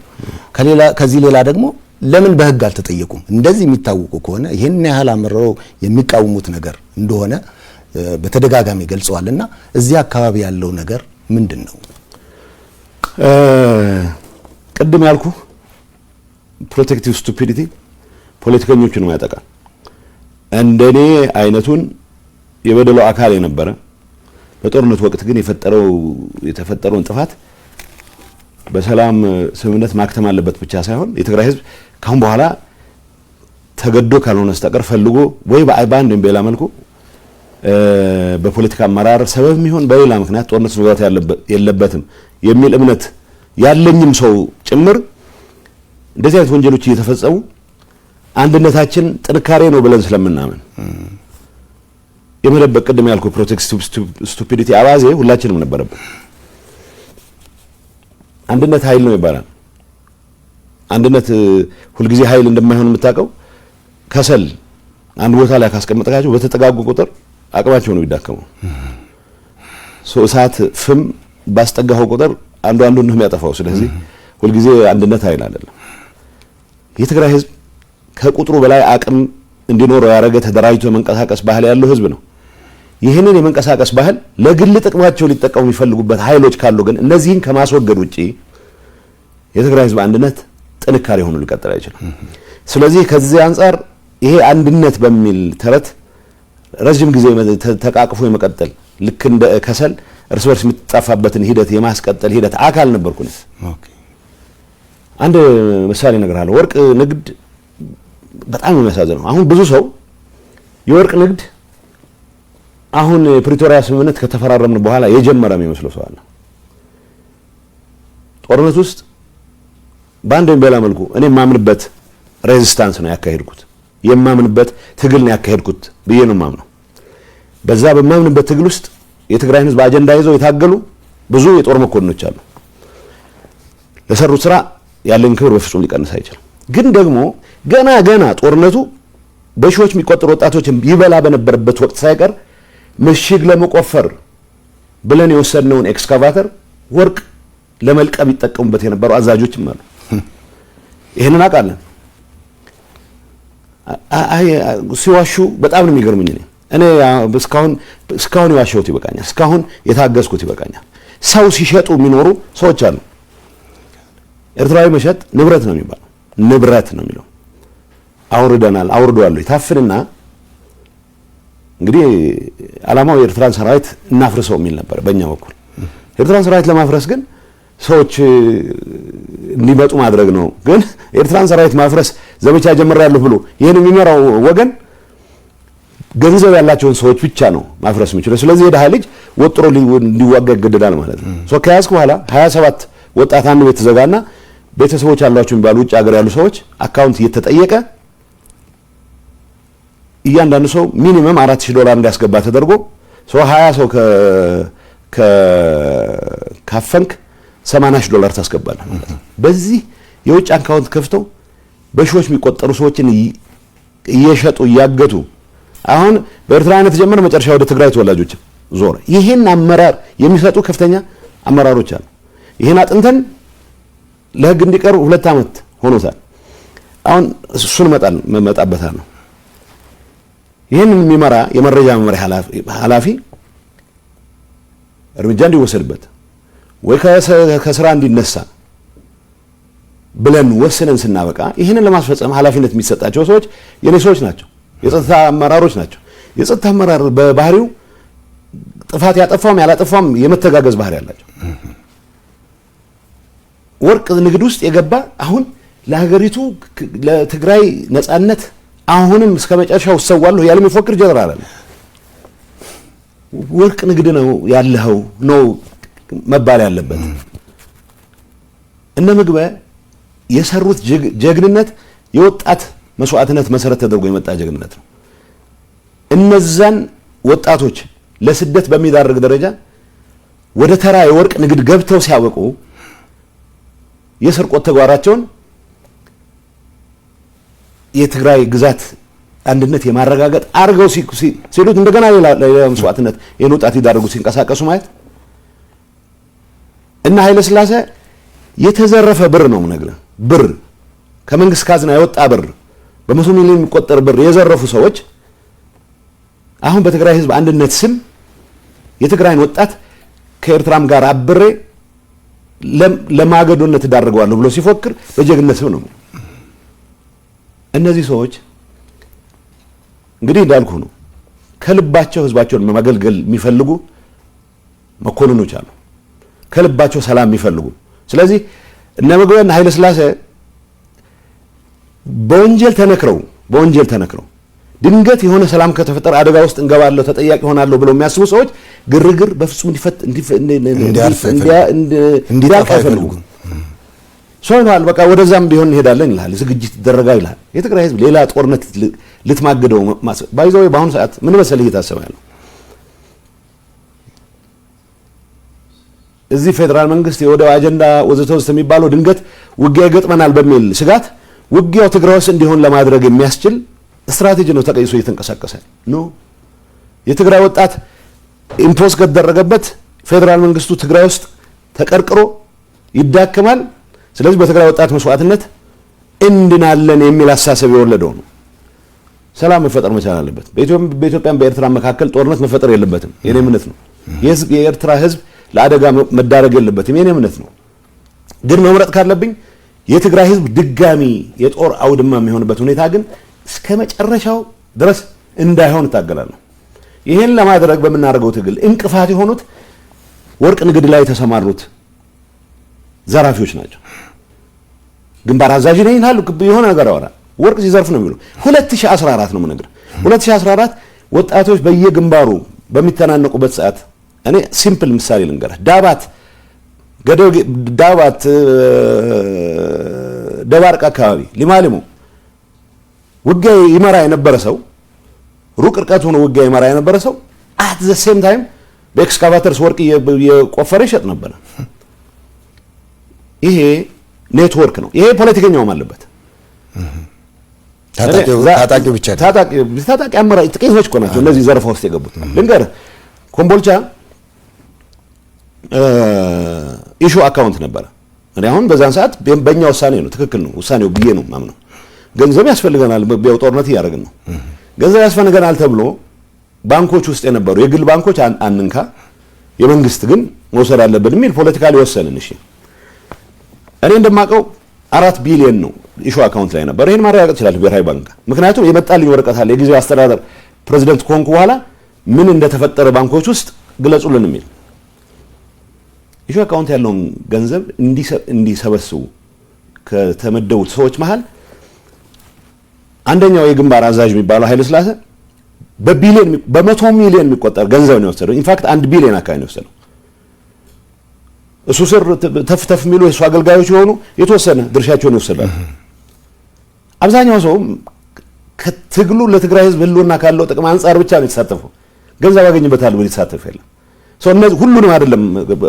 ከዚህ ሌላ ደግሞ ለምን በህግ አልተጠየቁም? እንደዚህ የሚታወቁ ከሆነ ይህን ያህል አምረው የሚቃወሙት ነገር እንደሆነ በተደጋጋሚ ገልጸዋልና እዚህ አካባቢ ያለው ነገር ምንድን ነው? ቅድም ያልኩ ፕሮቴክቲቭ ስቱፒዲቲ ፖለቲከኞችን ያጠቃል። እንደኔ አይነቱን የበደሉ አካል የነበረ በጦርነት ወቅት ግን የተፈጠረውን ጥፋት በሰላም ስምምነት ማክተም አለበት ብቻ ሳይሆን የትግራይ ህዝብ ካሁን በኋላ ተገዶ ካልሆነ በስተቀር ፈልጎ ወይ በአንድ ወይም በሌላ መልኩ በፖለቲካ አመራር ሰበብ የሚሆን በሌላ ምክንያት ጦርነት መግባት የለበትም የሚል እምነት ያለኝም ሰው ጭምር እንደዚህ አይነት ወንጀሎች እየተፈጸሙ አንድነታችን ጥንካሬ ነው ብለን ስለምናምን የመደበቅ ቅድም ያልኩ ፕሮቴክቲቭ ስቱፒዲቲ አባዜ ሁላችንም ነበረብን። አንድነት ኃይል ነው ይባላል። አንድነት ሁልጊዜ ኃይል እንደማይሆን የምታውቀው ከሰል አንድ ቦታ ላይ ካስቀመጥካቸው በተጠጋጉ ቁጥር አቅማቸው ነው ይዳከመው። እሳት ፍም ባስጠጋው ቁጥር አንዱን ነው የሚያጠፋው። ስለዚህ ሁልጊዜ አንድነት ኃይል አይደለም። የትግራይ ህዝብ ከቁጥሩ በላይ አቅም እንዲኖረው ያደረገ ተደራጅቶ የመንቀሳቀስ ባህል ያለው ህዝብ ነው። ይህንን የመንቀሳቀስ ባህል ለግል ጥቅማቸው ሊጠቀሙ የሚፈልጉበት ኃይሎች ካሉ ግን እነዚህን ከማስወገድ ውጪ የትግራይ ህዝብ አንድነት ጥንካሬ ሆኖ ሊቀጥል አይችልም። ስለዚህ ከዚህ አንፃር ይሄ አንድነት በሚል ተረት ረጅም ጊዜ ተቃቅፎ የመቀጠል ልክ እንደ ከሰል እርስ በርስ የሚጣፋበትን ሂደት የማስቀጠል ሂደት አካል ነበርኩኝ። አንድ ምሳሌ እነግርሃለሁ። ወርቅ ንግድ በጣም የሚያሳዝነው አሁን ብዙ ሰው የወርቅ ንግድ አሁን የፕሪቶሪያ ስምምነት ከተፈራረምን በኋላ የጀመረ የሚመስለው ሰው አለ። ጦርነት ውስጥ በአንድ ወይም በሌላ መልኩ እኔ የማምንበት ሬዚስታንስ ነው ያካሄድኩት፣ የማምንበት ትግል ነው ያካሄድኩት ብዬ ነው የማምነው። በዛ በማምንበት ትግል ውስጥ የትግራይን ህዝብ አጀንዳ ይዘው የታገሉ ብዙ የጦር መኮንኖች አሉ። ለሰሩት ስራ ያለኝ ክብር በፍጹም ሊቀንስ አይችልም። ግን ደግሞ ገና ጦርነቱ በሺዎች የሚቆጠሩ ወጣቶችን ይበላ በነበረበት ወቅት ሳይቀር ምሽግ ለመቆፈር ብለን የወሰድነውን ኤክስካቫተር ወርቅ ለመልቀም ይጠቀሙበት የነበሩ አዛዦችም አሉ። ይሄንን አውቃለን። ሲዋሹ በጣም ነው የሚገርምኝ። እኔ እስካሁን የዋሸሁት ይበቃኛል። እስካሁን የታገዝኩት ይበቃኛል። ሰው ሲሸጡ የሚኖሩ ሰዎች አሉ። ኤርትራዊ መሸጥ ንብረት ነው የሚባለው፣ ንብረት ነው የሚለው። አውርደዋል ይታፍንና እንግዲህ ዓላማው የኤርትራን ሰራዊት እናፍርሰው የሚል ነበር በእኛ በኩል። ኤርትራን ሰራዊት ለማፍረስ ግን ሰዎች እንዲመጡ ማድረግ ነው። ግን ኤርትራን ሰራዊት ማፍረስ ዘመቻ ጀምሬያለሁ ብሎ ይሄን የሚመራው ወገን ገንዘብ ያላቸውን ሰዎች ብቻ ነው ማፍረስ የሚችለው። ስለዚህ የደሃ ልጅ ወጥሮ እንዲዋጋ ይገደዳል ማለት ነው። ከያዝክ በኋላ 27 ወጣት አንድ ቤት ተዘጋና ቤተሰቦች ያሏቸው የሚባሉ ውጭ ሀገር ያሉ ሰዎች አካውንት እየተጠየቀ እያንዳንዱ ሰው ሚኒመም $4000 እንዲያስገባ ተደርጎ ሰው 20 ሰው ካፈንክ $80,000 ታስገባለህ ማለት ነው። በዚህ የውጭ አካውንት ከፍተው በሺዎች የሚቆጠሩ ሰዎችን እየሸጡ እያገቱ አሁን በኤርትራነት ጀመረ መጨረሻ ወደ ትግራይ ተወላጆች ዞረ። ይሄን አመራር የሚሰጡ ከፍተኛ አመራሮች አሉ። ይሄን አጥንተን ለህግ እንዲቀርቡ 2 ዓመት ሆኖታል። አሁን እሱን መጣበታል ነው። ይሄን የሚመራ የመረጃ መመሪያ ኃላፊ እርምጃ እንዲወሰድበት ወይ ከስራ እንዲነሳ ብለን ወስነን ስናበቃ ይሄንን ለማስፈጸም ኃላፊነት የሚሰጣቸው ሰዎች የኔ ሰዎች ናቸው፣ የጸጥታ አመራሮች ናቸው። የጸጥታ አመራር በባህሪው ጥፋት ያጠፋም ያላጠፋም የመተጋገዝ ባህሪ ያላቸው ወርቅ ንግድ ውስጥ የገባ አሁን ለሀገሪቱ ለትግራይ ነጻነት አሁንም እስከ መጨረሻው ሰዋለሁ ያለ የሚፎክር ጀነራል አለ። ወርቅ ንግድ ነው ያለው ነው መባል ያለበት። እነ ምግበ የሰሩት ጀግንነት የወጣት መስዋዕትነት መሰረት ተደርጎ የመጣ ጀግንነት ነው። እነዛን ወጣቶች ለስደት በሚዳርግ ደረጃ ወደ ተራ የወርቅ ንግድ ገብተው ሲያበቁ የስርቆት ተግባራቸውን የትግራይ ግዛት አንድነት የማረጋገጥ አርገው ሲሉት እንደገና ሌላ መስዋዕትነት ይሄን ወጣት ይዳርጉ ሲንቀሳቀሱ ማለት እና ኃይለ ሥላሴ የተዘረፈ ብር ነው የምነግርህ። ብር ከመንግስት ካዝና የወጣ ብር በመቶ ሚሊዮን የሚቆጠር ብር የዘረፉ ሰዎች አሁን በትግራይ ህዝብ አንድነት ስም የትግራይን ወጣት ከኤርትራም ጋር አብሬ ለማገዶነት ዳርገዋለሁ ብሎ ሲፎክር በጀግንነት ስም ነው። እነዚህ ሰዎች እንግዲህ እንዳልኩ ነው ከልባቸው ህዝባቸውን ማገልገል የሚፈልጉ መኮንኖች አሉ፣ ከልባቸው ሰላም የሚፈልጉ። ስለዚህ እነ ምግበና ኃይለ ሥላሴ በወንጀል ተነክረው ድንገት የሆነ ሰላም ከተፈጠረ አደጋ ውስጥ እንገባለሁ ተጠያቂ ሆናለሁ ብለው የሚያስቡ ሰዎች ግርግር በፍጹም እንዲያልፍ አይፈልጉም። ሶይኗል በቃ ወደዛም ቢሆን እንሄዳለን ይላል፣ ዝግጅት ይደረጋል ይላል። የትግራይ ህዝብ ሌላ ጦርነት ልትማግደው ባይዘው በአሁኑ ሰዓት ምን መሰለህ እየታሰበ ያለው እዚህ ፌደራል መንግስት የወደብ አጀንዳ ወዘተ የሚባለው ድንገት ውጊያ ይገጥመናል በሚል ስጋት ውጊያው ትግራይ ውስጥ እንዲሆን ለማድረግ የሚያስችል ስትራቴጂ ነው ተቀይሶ እየተንቀሳቀሰ ነው። የትግራይ ወጣት ኢምፖስ ከተደረገበት ፌደራል መንግስቱ ትግራይ ውስጥ ተቀርቅሮ ይዳከማል። ስለዚህ በትግራይ ወጣት መስዋዕትነት እንድናለን የሚል አሳሰብ የወለደው ነው። ሰላም መፈጠር መቻል አለበት። በኢትዮጵያም በኤርትራ መካከል ጦርነት መፈጠር የለበትም። የኔ እምነት ነው። የኤርትራ ህዝብ ለአደጋ መዳረግ የለበትም። የኔ እምነት ነው። ግን መምረጥ ካለብኝ የትግራይ ህዝብ ድጋሚ የጦር አውድማ የሚሆንበት ሁኔታ ግን እስከ መጨረሻው ድረስ እንዳይሆን እታገላለሁ። ይሄን ለማድረግ በመናደርገው ትግል እንቅፋት የሆኑት ወርቅ ንግድ ላይ የተሰማሩት ዘራፊዎች ናቸው። ግንባር አዛዥ ነኝ ይላሉ፣ የሆነ ነገር ያወራል፣ ወርቅ ሲዘርፍ ነው የሚሉ 2014 ነው የምነግርህ። 2014 ወጣቶች በየግንባሩ በሚተናነቁበት ሰዓት እኔ ሲምፕል ምሳሌ ልንገርህ። ዳባት ደባርቅ አካባቢ ሊማሊሙ ውጊያ ይመራ የነበረ ሰው ሩቅ ርቀት ሆኖ ውጊያ ይመራ የነበረ ሰው አት ዘ ሴም ታይም በኤክስካቫተርስ ወርቅ የቆፈረ ይሸጥ ነበር። ይሄ ኔትወርክ ነው። ይሄ ፖለቲከኛውም አለበት። ታጣቂው ብቻ ታጣቂ አመራር ጥቂቶች እኮ ናቸው እነዚህ ዘርፋ ውስጥ የገቡት። ልንገርህ ኮምቦልቻ ኢሹ አካውንት ነበረ። እኔ አሁን በዛን ሰዓት በእኛ ውሳኔ ነው ትክክል ነው ውሳኔው ብዬ ነው ማምነው። ገንዘብ ያስፈልገናል፣ ጦርነት እያደረግን ነው፣ ገንዘብ ያስፈልገናል ተብሎ ባንኮች ውስጥ የነበሩ የግል ባንኮች አንንካ፣ የመንግስት ግን መውሰድ አለብን የሚል ፖለቲካሊ ወሰንን። እሺ እኔ እንደማውቀው 4 ቢሊዮን ነው ኢሹ አካውንት ላይ ነበር። ይሄን ማረጋገጥ ይችላል ብሔራዊ ባንክ፣ ምክንያቱም የመጣልኝ ወረቀት አለ የጊዜው አስተዳደር ፕሬዝዳንት ኮንኩ በኋላ ምን እንደተፈጠረ ባንኮች ውስጥ ግለጹልን የሚል ኢሹ አካውንት ያለውን ገንዘብ እንዲሰበስቡ ከተመደቡት ሰዎች መሃል አንደኛው የግንባር አዛዥ የሚባለው ኃይለ ሥላሴ በመቶ ሚሊዮን የሚቆጠር ገንዘብ ነው የወሰደው። ኢንፋክት 1 ቢሊዮን አካባቢ ነው የወሰደው። እሱ ስር ተፍተፍ የሚሉ የሱ አገልጋዮች የሆኑ የተወሰነ ድርሻቸውን ይወስዳሉ። አብዛኛው ሰው ከትግሉ ለትግራይ ህዝብ ህልውና ካለው ጥቅም አንፃር ብቻ ነው የተሳተፈው። ገንዘብ ያገኝበታል ብሎ የተሳተፈ የለም። ሰው እነዚህ ሁሉንም አይደለም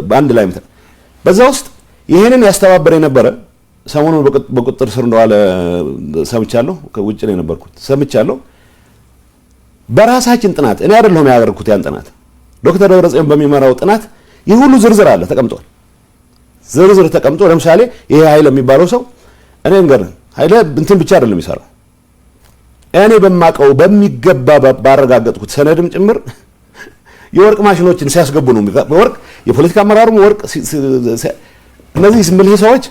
በአንድ ላይ ማለት በዛ ውስጥ ይሄንን ያስተባበረ የነበረ ሰሞኑን በቁጥጥር ስር እንደዋለ ሰምቻለሁ። ከውጭ ነው የነበርኩት ሰምቻለሁ። በራሳችን ጥናት እኔ አይደለሁም ያደረኩት ያን ጥናት ዶክተር ደብረጽዮን በሚመራው ጥናት ይህ ሁሉ ዝርዝር አለ ተቀምጧል። ዝርዝር ተቀምጦ ለምሳሌ ይሄ ኃይለ የሚባለው ሰው እኔ እንገርህ ኃይለ እንትን ብቻ አይደለም ይሰራው እኔ በማቀው በሚገባ ባረጋገጥኩት ሰነድም ጭምር የወርቅ ማሽኖችን ሲያስገቡ ነው ወርቅ የፖለቲካ አመራሩም ወርቅ እነዚህ ስምልህ ሰዎች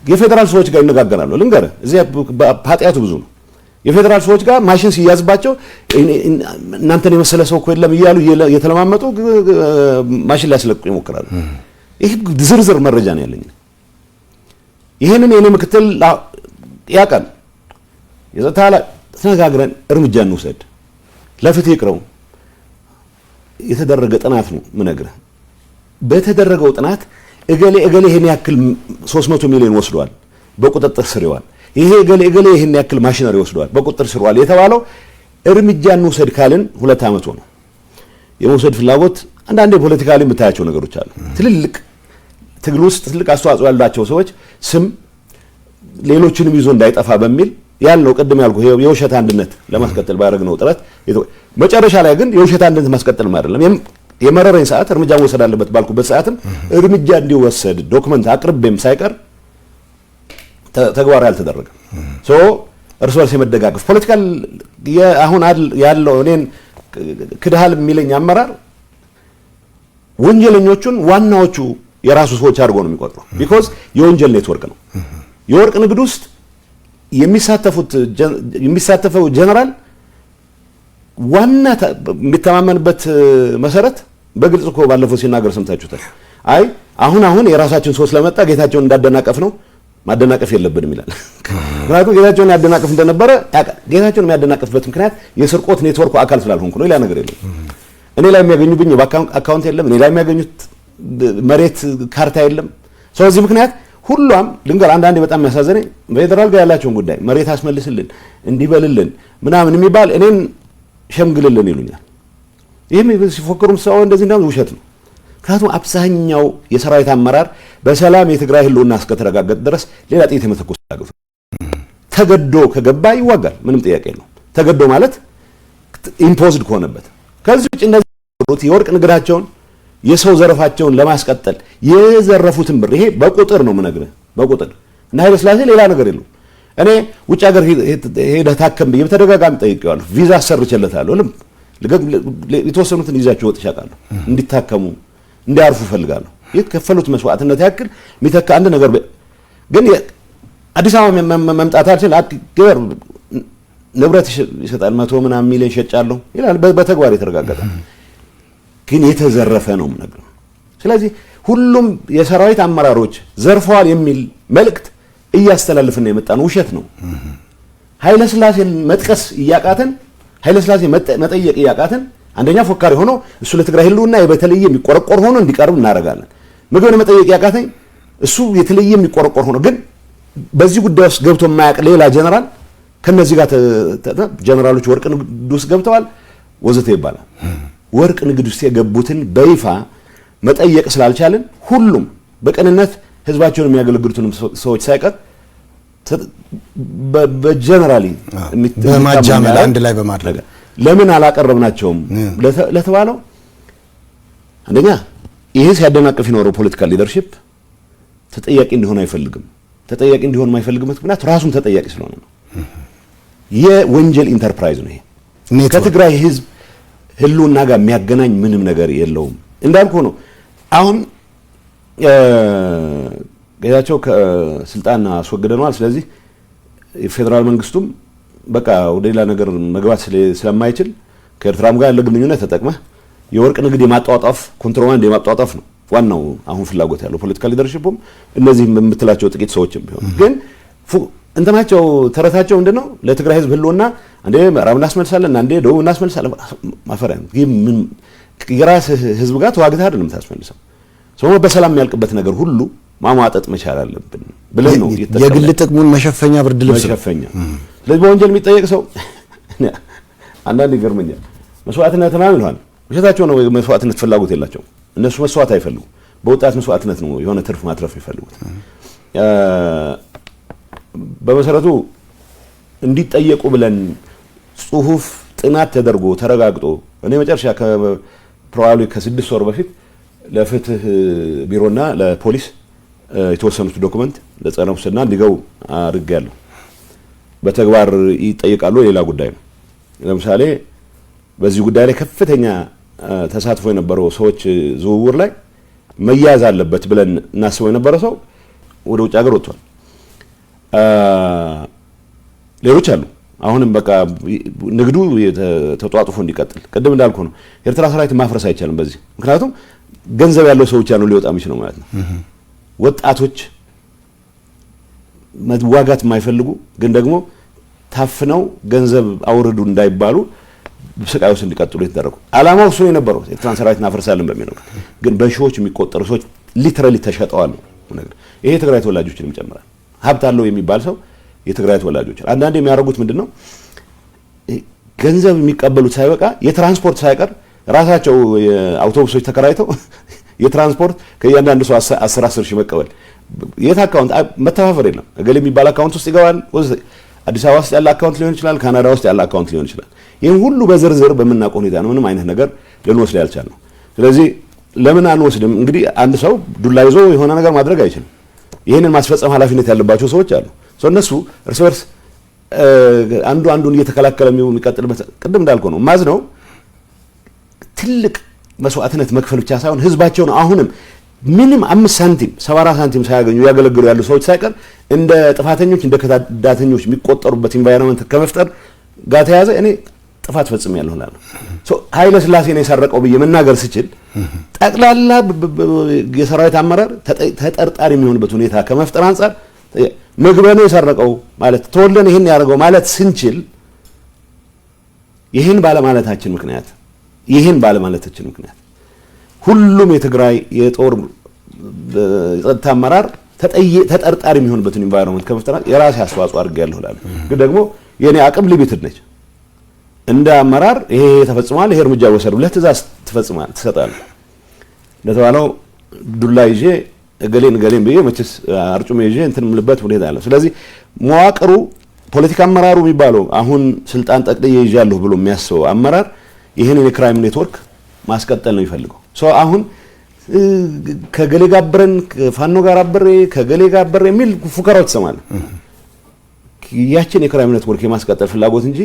የፌደራል ሰዎች ጋር ይነጋገራሉ። ልንገርህ እዚህ ኃጢአቱ ብዙ ነው። የፌደራል ሰዎች ጋር ማሽን ሲያዝባቸው እናንተን የመሰለ ሰው እኮ የለም እያሉ የተለማመጡ ማሽን ሊያስለቅቁ ይሞክራሉ። ይህ ዝርዝር መረጃ ነው ያለኝ። ይሄንን የኔ ምክትል ያቀን የዘታላ ተነጋግረን እርምጃ እንውሰድ ለፍትህ ይቅረው የተደረገ ጥናት ነው ምነግርህ። በተደረገው ጥናት እገሌ ይሄን ያክል 300 ሚሊዮን ወስዷል በቁጥጥር ስር ይዋል፣ ይሄ እገሌ ይሄን ያክል ማሽነሪ ወስዷል በቁጥጥር ስር ይዋል የተባለው እርምጃ እንውሰድ ካልን 2 ዓመት ነው። የመውሰድ ፍላጎት አንዳንዴ ፖለቲካሊ የምታያቸው ነገሮች አሉ። ትልልቅ ትግል ውስጥ ትልቅ አስተዋጽኦ ያላቸው ሰዎች ስም ሌሎችንም ይዞ እንዳይጠፋ በሚል ያለው ቀደም ያልኩ የውሸት አንድነት ለማስቀጠል ባደረግነው ጥረት መጨረሻ ላይ ግን የውሸት አንድነት ማስቀጠልም አይደለም የመረረኝ ሰዓት እርምጃ መውሰድ አለበት ባልኩበት ሰዓትም እርምጃ እንዲወሰድ ዶክመንት አቅርቤም ሳይቀር ተግባራዊ አልተደረገም። እርስ በርስ የመደጋገፍ ፖለቲካል አሁን ያለው እኔን ክድሃል የሚለኝ አመራር ወንጀለኞቹን ዋናዎቹ የራሱ ሰዎች አድርጎ ነው የሚቆጥረው። ቢኮዝ የወንጀል ኔትወርክ ነው። የወርቅ ንግድ ውስጥ የሚሳተፈው ጀነራል ዋና የሚተማመንበት መሰረት በግልጽ እኮ ባለፈው ሲናገር ሰምታችሁታል። አይ አሁን የራሳችን ሰው ስለመጣ ጌታቸውን እንዳደናቀፍ ነው ማደናቀፍ የለብንም ይላል። ምክንያቱም ጌታቸውን ያደናቀፍ እንደነበረ ጌታቸውን የሚያደናቀፍበት ምክንያት የስርቆት ኔትወርኩ አካል ስላልሆንኩ ነው። ሌላ ነገር የለም። እኔ ላይ የሚያገኙብኝ አካውንት የለም። እኔ ላይ የሚያገኙት መሬት ካርታ የለም። ስለዚህ ምክንያት ሁሉም ልንገር አንዳንዴ በጣም የሚያሳዝነኝ በፌደራል ጋር ያላቸውን ጉዳይ መሬት አስመልስልን እንዲበልልን ምናምን የሚባል እኔን ሸምግልልን ይሉኛል። ይህም ሲፎክሩም ሰው እንደዚህ እንዳም ውሸት ነው። ምክንያቱም አብዛኛው የሰራዊት አመራር በሰላም የትግራይ ህልውና እስከተረጋገጠ ድረስ ሌላ ጥይት የመተኮስ ፍላጎት ተገዶ ከገባ ይዋጋል። ምንም ጥያቄ የለው። ተገዶ ማለት ኢምፖዝድ ከሆነበት ከዚህ ውጭ እነዚህ የወርቅ ንግዳቸውን የሰው ዘረፋቸውን ለማስቀጠል የዘረፉትን ብር ይሄ በቁጥር ነው የምነግርህ በቁጥር እና ኃይለ ሥላሴ ሌላ ነገር የለው። እኔ ውጭ ሀገር ሄደህ ታከም ብዬ በተደጋጋሚ ጠይቄዋለሁ። ቪዛ አሰርቼለታለሁ። የተወሰኑትን ይዛቸው ወጥቻለሁ እንዲታከሙ እንዲያርፉ ፈልጋለሁ። የተከፈሉት መስዋዕትነት ያክል የሚተካ አንድ ነገር ግን አዲስ አበባ መምጣት አልችል ንብረት ይሰጣል 100 ምናምን ሚሊዮን ሸጫለሁ ይላል። በተግባር የተረጋገጠ ግን የተዘረፈ ነው ነገር። ስለዚህ ሁሉም የሰራዊት አመራሮች ዘርፈዋል የሚል መልእክት እያስተላልፍና የመጣን ውሸት ነው። ኃይለ ሥላሴን መጥቀስ እያቃተን ኃይለ ሥላሴ መጠየቅ እያቃተን አንደኛ ፎካሪ ሆኖ እሱ ለትግራይ ህልውና በተለየ የሚቆረቆር ሆኖ እንዲቀርብ እናደርጋለን። ምግብን መጠየቅ ያቃተኝ እሱ የተለየ የሚቆረቆር ሆኖ ግን በዚህ ጉዳይ ውስጥ ገብቶ የማያውቅ ሌላ ጀነራል ከነዚህ ጋር ጀነራሎች ወርቅ ንግድ ውስጥ ገብተዋል ወዘተ ይባላል። ወርቅ ንግድ ውስጥ የገቡትን በይፋ መጠየቅ ስላልቻለን ሁሉም በቀንነት ህዝባቸውን የሚያገለግሉትን ሰዎች ሳይቀር በጀነራሊ በማጃመል አንድ ላይ በማድረግ ለምን አላቀረብናቸውም ለተባለው አንደኛ ይሄ ሲያደናቅፍ ይኖረው ፖለቲካል ሊደርሺፕ ተጠያቂ እንዲሆን አይፈልግም። ተጠያቂ እንዲሆን የማይፈልግበት ምክንያት ራሱን ተጠያቂ ስለሆነ ነው። የወንጀል ኢንተርፕራይዝ ነው ይሄ። ከትግራይ ህዝብ ህልውና ጋር የሚያገናኝ ምንም ነገር የለውም። እንዳልኩ ነው አሁን ጌታቸው ከስልጣን አስወግደናል። ስለዚህ የፌደራል መንግስቱም በቃ ወደ ሌላ ነገር መግባት ስለማይችል ከኤርትራም ጋር ያለ ግንኙነት ተጠቅመህ የወርቅ ንግድ የማጣጣፍ ኮንትሮባንድ የማጣጣፍ ነው ዋናው አሁን ፍላጎት ያለው ፖለቲካል ሊደርሺፕም እነዚህ የምትላቸው ጥቂት ሰዎችም ቢሆን ግን እንትናቸው ተረታቸው ምንድነው ለትግራይ ህዝብ ህልውና አንዴ ምዕራብ እናስመልሳለን አንዴ ደቡብ እናስመልሳለን ማፈሪያ ምን የራስ ህዝብ ጋር ተዋግተህ አይደለም ታስመልሰው ሰው በሰላም የሚያልቅበት ነገር ሁሉ ማሟጠጥ መቻል አለብን ብለን ነው የግል ጥቅሙን መሸፈኛ ብርድ ልብስ መሸፈኛ ስለዚህ በወንጀል የሚጠየቅ ሰው አንዳንድ ይገርመኛል መስዋዕትነት ነው ይላል ውሸታቸው ነው መስዋዕትነት ፍላጎት የላቸው እነሱ መስዋዕት አይፈልጉ በወጣት መስዋዕትነት ነው የሆነ ትርፍ ማትረፍ ይፈልጉት በመሰረቱ እንዲጠየቁ ብለን ጽሁፍ ጥናት ተደርጎ ተረጋግጦ እኔ መጨረሻ ፕሮባብሊ ከ6 ወር በፊት ለፍትህ ቢሮና ለፖሊስ የተወሰኑት ዶክመንት ለጸረ ሙስና እንዲገቡ አድርጌያለሁ በተግባር ይጠይቃሉ ሌላ ጉዳይ ነው ለምሳሌ በዚህ ጉዳይ ላይ ከፍተኛ ተሳትፎ የነበረው ሰዎች ዝውውር ላይ መያዝ አለበት ብለን እናስበው የነበረ ሰው ወደ ውጭ ሀገር ወጥቷል ሌሎች አሉ አሁንም በቃ ንግዱ ተጧጥፎ እንዲቀጥል ቅድም እንዳልኩ ነው ኤርትራ ሰራዊት ማፍረስ አይቻልም በዚህ ምክንያቱም ገንዘብ ያለው ሰው ብቻ ነው ሊወጣ የሚችለው ማለት ነው ወጣቶች መዋጋት የማይፈልጉ ግን ደግሞ ታፍነው ገንዘብ አውርዱ እንዳይባሉ ስቃይ ውስጥ እንዲቀጥሉ የተደረጉ አላማው እሱ ነው የነበረው ኤርትራ ሰራዊት እናፈርሳለን በሚለው ግን በሺዎች የሚቆጠሩ ሰዎች ሊተራሊ ተሸጠዋል ነገር ይሄ ትግራይ ተወላጆችንም ጨምራል ሀብት አለው የሚባል ሰው የትግራይ ተወላጆች አንዳንዴ የሚያደርጉት ምንድነው ገንዘብ የሚቀበሉት ሳይበቃ የትራንስፖርት ሳይቀር ራሳቸው አውቶቡሶች ተከራይተው የትራንስፖርት ከእያንዳንዱ ሰው 10 ሺህ መቀበል የት አካውንት መተፋፈር የለም እገሌ የሚባል አካውንት ውስጥ ይገባል አዲስ አበባ ውስጥ ያለ አካውንት ሊሆን ይችላል ካናዳ ውስጥ ያለ አካውንት ሊሆን ይችላል ይሄን ሁሉ በዝርዝር በመናቆም ሁኔታ ነው ምንም አይነት ነገር ልንወስድ ያልቻልነው ስለዚህ ለምን አንወስድም እንግዲህ አንድ ሰው ዱላ ይዞ የሆነ ነገር ማድረግ አይችልም ይሄንን ማስፈጸም ኃላፊነት ያለባቸው ሰዎች አሉ እነሱ እርስ በርስ አንዱን እየተከላከለ የሚቀጥልበት ቅድም እንዳልከው ነው ማዝ ነው ትልቅ መስዋዕትነት መክፈል ብቻ ሳይሆን ህዝባቸውን አሁንም ምንም 5 ሳንቲም 74 ሳንቲም ሳያገኙ ያገለግሉ ያሉ ሰዎች ሳይቀር እንደ ጥፋተኞች እንደ ከዳተኞች የሚቆጠሩበት ኢንቫይሮንመንት ከመፍጠር ጋር ተያዘ እኔ ጥፋት ፈጽሜያለሁ እላለሁ ኃይለ ሥላሴ ነው የሰረቀው ብዬ መናገር ስችል ጠቅላላ የሰራዊት አመራር ተጠርጣሪ የሚሆንበት ሁኔታ ከመፍጠር አንፃር ምግበኔ የሰረቀው ማለት ተወልደን ይሄን ያደርገው ማለት ስንችል ይሄን ባለማለታችን ምክንያት ሁሉም የትግራይ የጦር የጸጥታ አመራር ተጠርጣሪ የሚሆንበትን ኢንቫይሮንመንት ከመፍጠር የራሴ አስተዋጽኦ አድርጌያለሁ እላለሁ ግን ደግሞ የኔ አቅም ሊሚትድ ነች እንደ አመራር ይሄ ተፈጽሟል ይሄ እርምጃ ወሰድ ብለህ ትእዛዝ ትሰጣለህ ለተባለው ዱላ ይዤ ገሌን ብዬ መቼስ አርጩሜ ይዤ እንትን ምልበት ሁኔታ አለ ስለዚህ መዋቅሩ ፖለቲካ አመራሩ የሚባለው አሁን ስልጣን ጠቅልዬ ይዣለሁ ብሎ የሚያስበው አመራር ይሄንን የክራይም ኔትወርክ ማስቀጠል ነው የሚፈልገው አሁን ከገሌ ጋር አብረን ከፋኖ ጋር አብሬ ከገሌ ጋር አብሬ የሚል ፉከራዎች ትሰማለህ ያችን የክራይም ኔትወርክ የማስቀጠል ፍላጎት እንጂ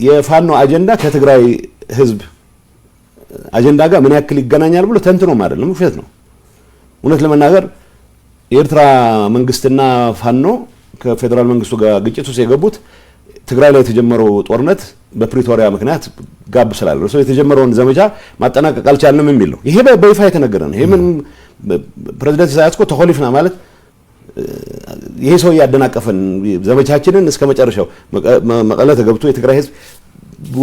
የፋኖ አጀንዳ ከትግራይ ህዝብ አጀንዳ ጋር ምን ያክል ይገናኛል ብሎ ተንትኖም አይደለም ውሸት ነው እውነት ለመናገር የኤርትራ መንግስትና ፋኖ ከፌደራል መንግስቱ ጋር ግጭት ውስጥ የገቡት ትግራይ ላይ የተጀመረው ጦርነት በፕሪቶሪያ ምክንያት ጋብ ስላለ ነው የተጀመረውን ዘመቻ ማጠናቀቅ አልቻልንም የሚል ነው ይሄ በይፋ የተነገረ ነው ይሄ ምን ፕሬዝዳንት ኢሳያስ እኮ ተኮሊፍና ማለት ይሄ ሰው ያደናቀፈን ዘመቻችንን እስከ መጨረሻው መቀለ ተገብቶ የትግራይ ህዝብ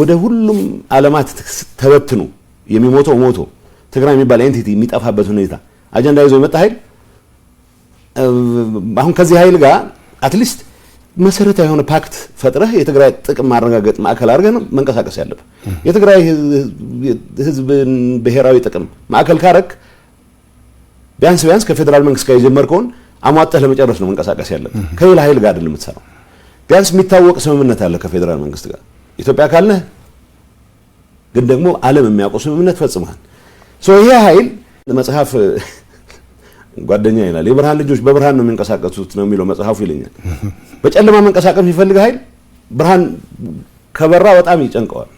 ወደ ሁሉም ዓለማት ተበትኑ የሚሞተው ሞቶ ትግራይ የሚባል ኤንቲቲ የሚጠፋበት ሁኔታ አጀንዳ ይዞ የመጣ ኃይል አሁን ከዚህ ኃይል ጋር አትሊስት መሰረታዊ የሆነ ፓክት ፈጥረህ የትግራይ ጥቅም ማረጋገጥ ማዕከል አድርገህ መንቀሳቀስ ያለብህ የትግራይ ህዝብን ብሔራዊ ጥቅም ማዕከል ካረክ ቢያንስ ከፌደራል መንግስት ጋር የጀመርከውን አሟጠህ ለመጨረስ ነው መንቀሳቀስ ያለብህ ከሌላ ኃይል ጋር አይደለም የምትሰራው ቢያንስ የሚታወቅ ስምምነት አለ ከፌደራል መንግስት ጋር ኢትዮጵያ ካልነህ ግን ደግሞ ዓለም የሚያውቀው ስምምነት ፈጽመሃል ይሄ ኃይል መጽሐፍ ጓደኛ ይላል የብርሃን ልጆች በብርሃን ነው የሚንቀሳቀሱት ነው የሚለው መጽሐፉ ይለኛል በጨለማ መንቀሳቀስ የሚፈልግ ኃይል ብርሃን ከበራ በጣም ይጨንቀዋል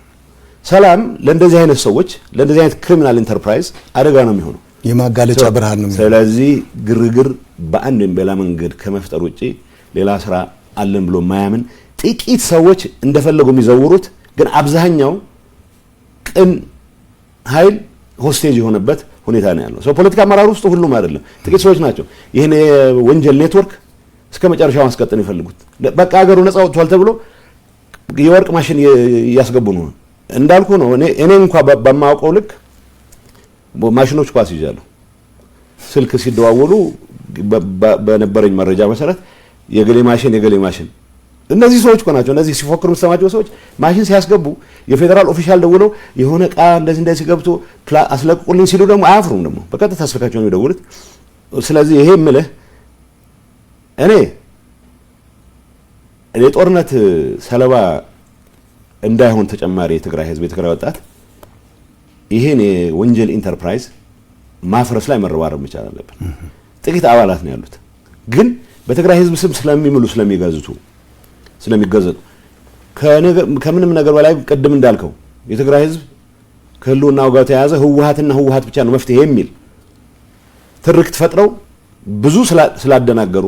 ሰላም ለእንደዚህ አይነት ሰዎች ለእንደዚህ አይነት ክሪሚናል ኢንተርፕራይዝ አደጋ ነው የሚሆነው የማጋለጫ ብርሃን ነው ስለዚህ ግርግር በአንድ ወይም በሌላ መንገድ ከመፍጠር ውጪ ሌላ ስራ አለን ብሎ ማያምን ጥቂት ሰዎች እንደፈለጉ የሚዘውሩት ግን አብዛኛው ቅን ኃይል ሆስቴጅ የሆነበት ሁኔታ ነው ያለው። ሰው ፖለቲካ አመራር ውስጥ ሁሉም አይደለም፣ ጥቂት ሰዎች ናቸው ይሄን ወንጀል ኔትወርክ እስከ መጨረሻው ማስቀጠል ይፈልጉት። በቃ ሀገሩ ነፃ ወጥቷል ተብሎ የወርቅ ማሽን ያስገቡ ነው እንዳልኩ ነው። እኔ እንኳን በማውቀው ልክ ማሽኖች ኳስ ይዣለሁ። ስልክ ሲደዋወሉ በነበረኝ መረጃ መሰረት የገሌ ማሽን እነዚህ ሰዎች እኮ ናቸው። እነዚህ ሲፎክሩ የምትሰማቸው ሰዎች ማሽን ሲያስገቡ የፌዴራል ኦፊሻል ደውለው የሆነ ዕቃ እንደዚህ ገብቶ አስለቅቁልኝ ሲሉ ደግሞ አያፍሩም። ደግሞ በቀጥታ ስልካቸውን የሚደውሉት። ስለዚህ ይሄ የምልህ እኔ የጦርነት ሰለባ እንዳይሆን ተጨማሪ የትግራይ ህዝብ የትግራይ ወጣት ይሄን የወንጀል ኢንተርፕራይዝ ማፍረስ ላይ መረባረብ መቻል አለበት። ጥቂት አባላት ነው ያሉት፣ ግን በትግራይ ህዝብ ስም ስለሚገዘቱ ከምንም ነገር በላይ ቅድም እንዳልከው የትግራይ ህዝብ ከህልውናው ጋር ተያያዘ ህወሓት ብቻ ነው መፍትሄ የሚል ትርክት ፈጥረው ብዙ ስላደናገሩ